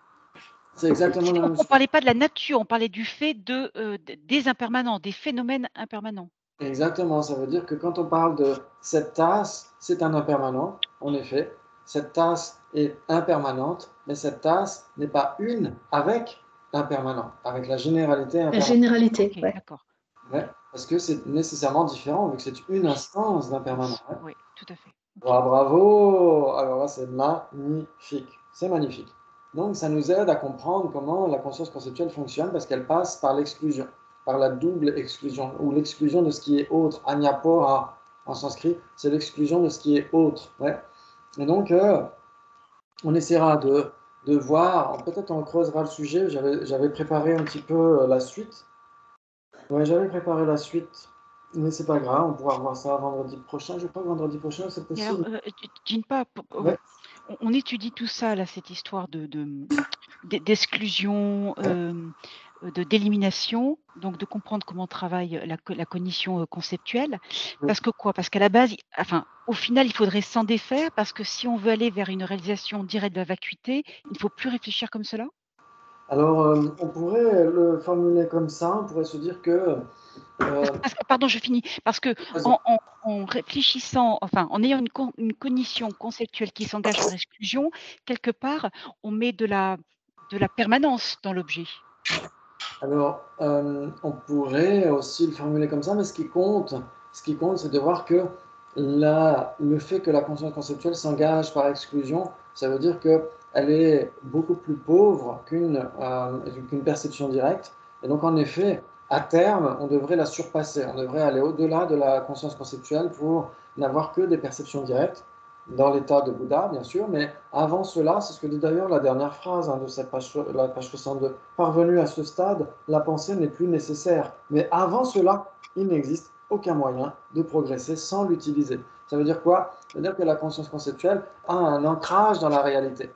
c'est exactement la même On ne chose. parlait pas de la nature, on parlait du fait des impermanents, des phénomènes impermanents. Exactement, ça veut dire que quand on parle de cette tasse, c'est un impermanent, en effet. Cette tasse est impermanente, mais cette tasse n'est pas une avec l'impermanent, avec la généralité La impermanente. généralité. Ok, Ouais. d'accord. Ouais, parce que c'est nécessairement différent, vu que c'est une instance d'impermanent. Ouais. Oui, tout à fait. Ah, bravo! Alors là, c'est magnifique. C'est magnifique. Donc, ça nous aide à comprendre comment la conscience conceptuelle fonctionne parce qu'elle passe par l'exclusion, par la double exclusion, ou l'exclusion de ce qui est autre. Anyapora, en sanskrit, c'est l'exclusion de ce qui est autre. Ouais. Et donc, on essaiera de voir, peut-être on creusera le sujet. J'avais préparé un petit peu la suite. Ouais, j'avais préparé la suite, mais c'est pas grave, on pourra voir ça vendredi prochain. Je crois que vendredi prochain, c'est Et alors, possible. Jinpa, Ouais. on étudie tout ça, là, cette histoire d'exclusion, d'élimination, donc de comprendre comment travaille la cognition conceptuelle. Parce que quoi? Parce qu'à la base, au final, il faudrait s'en défaire, parce que si on veut aller vers une réalisation directe de la vacuité, il ne faut plus réfléchir comme cela? Alors, on pourrait le formuler comme ça, on pourrait se dire que... Pardon, je finis. Parce que Vas-y. en réfléchissant, en ayant une cognition conceptuelle qui s'engage par exclusion, quelque part, on met de la permanence dans l'objet. Alors, on pourrait aussi le formuler comme ça, mais ce qui compte, c'est de voir que le fait que la conscience conceptuelle s'engage par exclusion, ça veut dire qu'elle est beaucoup plus pauvre qu'une perception directe. Et donc, en effet, à terme, on devrait la surpasser. On devrait aller au-delà de la conscience conceptuelle pour n'avoir que des perceptions directes, dans l'état de Bouddha, bien sûr, mais avant cela, c'est ce que dit d'ailleurs la dernière phrase de cette la page 62. Parvenu à ce stade, la pensée n'est plus nécessaire. Mais avant cela, il n'existe aucun moyen de progresser sans l'utiliser. Ça veut dire quoi? Ça veut dire que la conscience conceptuelle a un ancrage dans la réalité.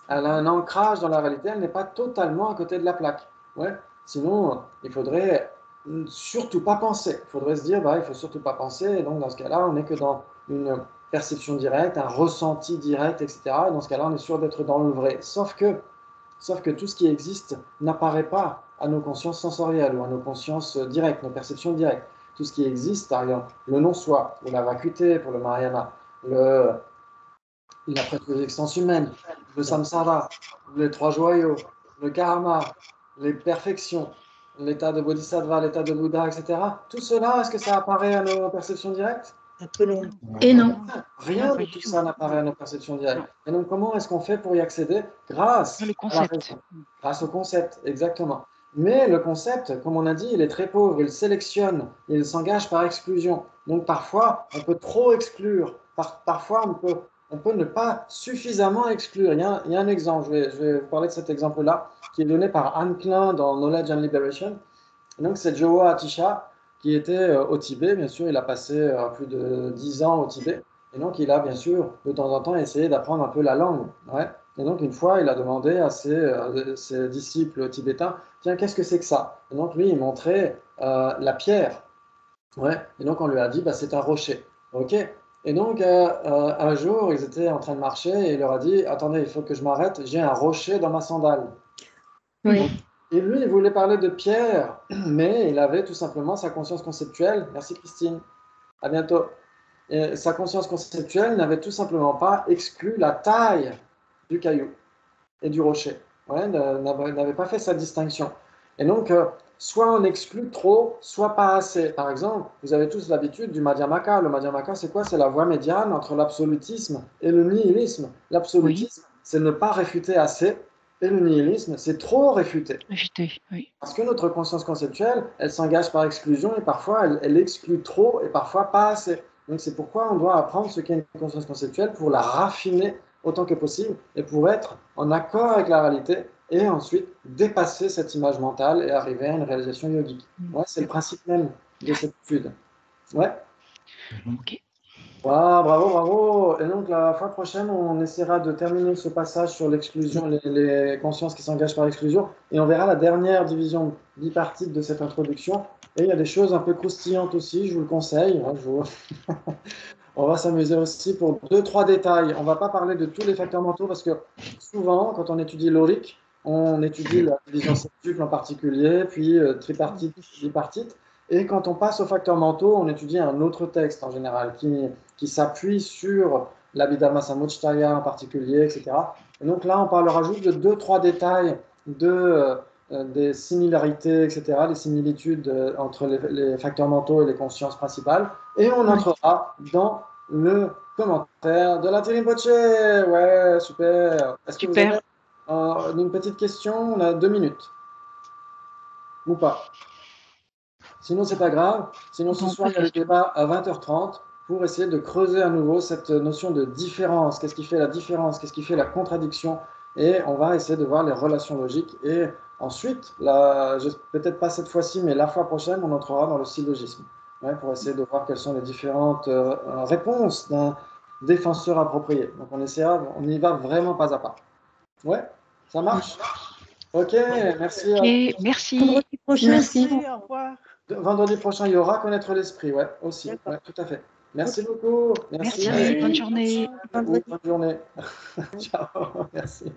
Elle a un ancrage dans la réalité, elle n'est pas totalement à côté de la plaque. Ouais. Sinon, il faudrait surtout pas penser. Il faudrait se dire, il faut surtout pas penser. Et donc, dans ce cas-là, on n'est que dans une perception directe, un ressenti direct, etc. Et dans ce cas-là, on est sûr d'être dans le vrai. Sauf que tout ce qui existe n'apparaît pas à nos consciences sensorielles ou à nos consciences directes, nos perceptions directes. Tout ce qui existe, par exemple, le non-soi, ou la vacuité pour le Mahayana, la existence humaine, le samsara, les trois joyaux, le karma, les perfections, l'état de bodhisattva, l'état de Bouddha, etc. Tout cela, est-ce que ça apparaît à nos perceptions directes? Un peu long. Et non. Rien Non, de pas tout du tout. ça n'apparaît à nos perceptions directes. Non. Et donc, comment est-ce qu'on fait pour y accéder? Grâce Le à la concept. raison. Grâce au concept, exactement. Mais le concept, comme on a dit, il est très pauvre, il sélectionne, il s'engage par exclusion. Donc parfois, on peut trop exclure, parfois on peut ne pas suffisamment exclure. Il y a un exemple, je vais vous parler de cet exemple-là, qui est donné par Anne Klein dans Knowledge and Liberation. Et donc c'est Joe Atisha, qui était au Tibet, bien sûr, il a passé plus de 10 ans au Tibet. Et donc il a bien sûr, de temps en temps, essayé d'apprendre un peu la langue. Ouais. Et donc, une fois, il a demandé à ses disciples tibétains, tiens, qu'est-ce que c'est que ça? Et donc, lui, il montrait la pierre. Ouais. Et donc, on lui a dit, c'est un rocher. OK. Et donc, un jour, ils étaient en train de marcher et il leur a dit, attendez, il faut que je m'arrête, j'ai un rocher dans ma sandale. Oui. Et lui, il voulait parler de pierre, mais il avait tout simplement sa conscience conceptuelle. Merci, Christine. À bientôt. Et sa conscience conceptuelle n'avait tout simplement pas exclu la taille du caillou et du rocher. Ouais, n'avait pas fait sa distinction. Et donc, soit on exclut trop, soit pas assez. Par exemple, vous avez tous l'habitude du Madhyamaka. Le Madhyamaka, c'est quoi? C'est la voie médiane entre l'absolutisme et le nihilisme. L'absolutisme, c'est ne pas réfuter assez, et le nihilisme, c'est trop réfuter. Réfuter, oui. Parce que notre conscience conceptuelle, elle s'engage par exclusion et parfois elle exclut trop et parfois pas assez. Donc c'est pourquoi on doit apprendre ce qu'est une conscience conceptuelle pour la raffiner autant que possible et pour être en accord avec la réalité et ensuite dépasser cette image mentale et arriver à une réalisation yogique. Ouais, c'est le principe même de cette étude. Ouais. Ok. Wow, bravo, bravo. Et donc la fois prochaine, on essaiera de terminer ce passage sur l'exclusion, les consciences qui s'engagent par l'exclusion, et on verra la dernière division bipartite de cette introduction. Et il y a des choses un peu croustillantes aussi, je vous le conseille. On va s'amuser aussi pour 2-3 détails. On ne va pas parler de tous les facteurs mentaux parce que souvent, quand on étudie l'aurique, on étudie la division septuple en particulier, puis tripartite, bipartite. Et quand on passe aux facteurs mentaux, on étudie un autre texte en général qui s'appuie sur l'Abhidharma Samutthaya en particulier, etc. Et donc là, on parlera juste de 2-3 détails des similarités, etc., des similitudes entre les facteurs mentaux et les consciences principales. Et on entrera dans le commentaire de la Rinpoche. Ouais, super. Est-ce que vous avez une petite question? On a 2 minutes. Ou pas? Sinon, c'est pas grave. Sinon, ce soir, il y a le débat à 20h30 pour essayer de creuser à nouveau cette notion de différence. Qu'est-ce qui fait la différence? Qu'est-ce qui fait la contradiction? Et on va essayer de voir les relations logiques. Et ensuite, peut-être pas cette fois-ci, mais la fois prochaine, on entrera dans le syllogisme. Ouais, pour essayer de voir quelles sont les différentes réponses d'un défenseur approprié. Donc, on y va vraiment pas à pas. Ouais, ça marche? Ok, merci. Ok, merci. Vendredi prochain. Merci, au revoir. Vendredi prochain, il y aura Connaître l'esprit, ouais, aussi. Ouais, tout à fait. Merci beaucoup. Merci, bonne journée. Bonne journée. Ciao, merci.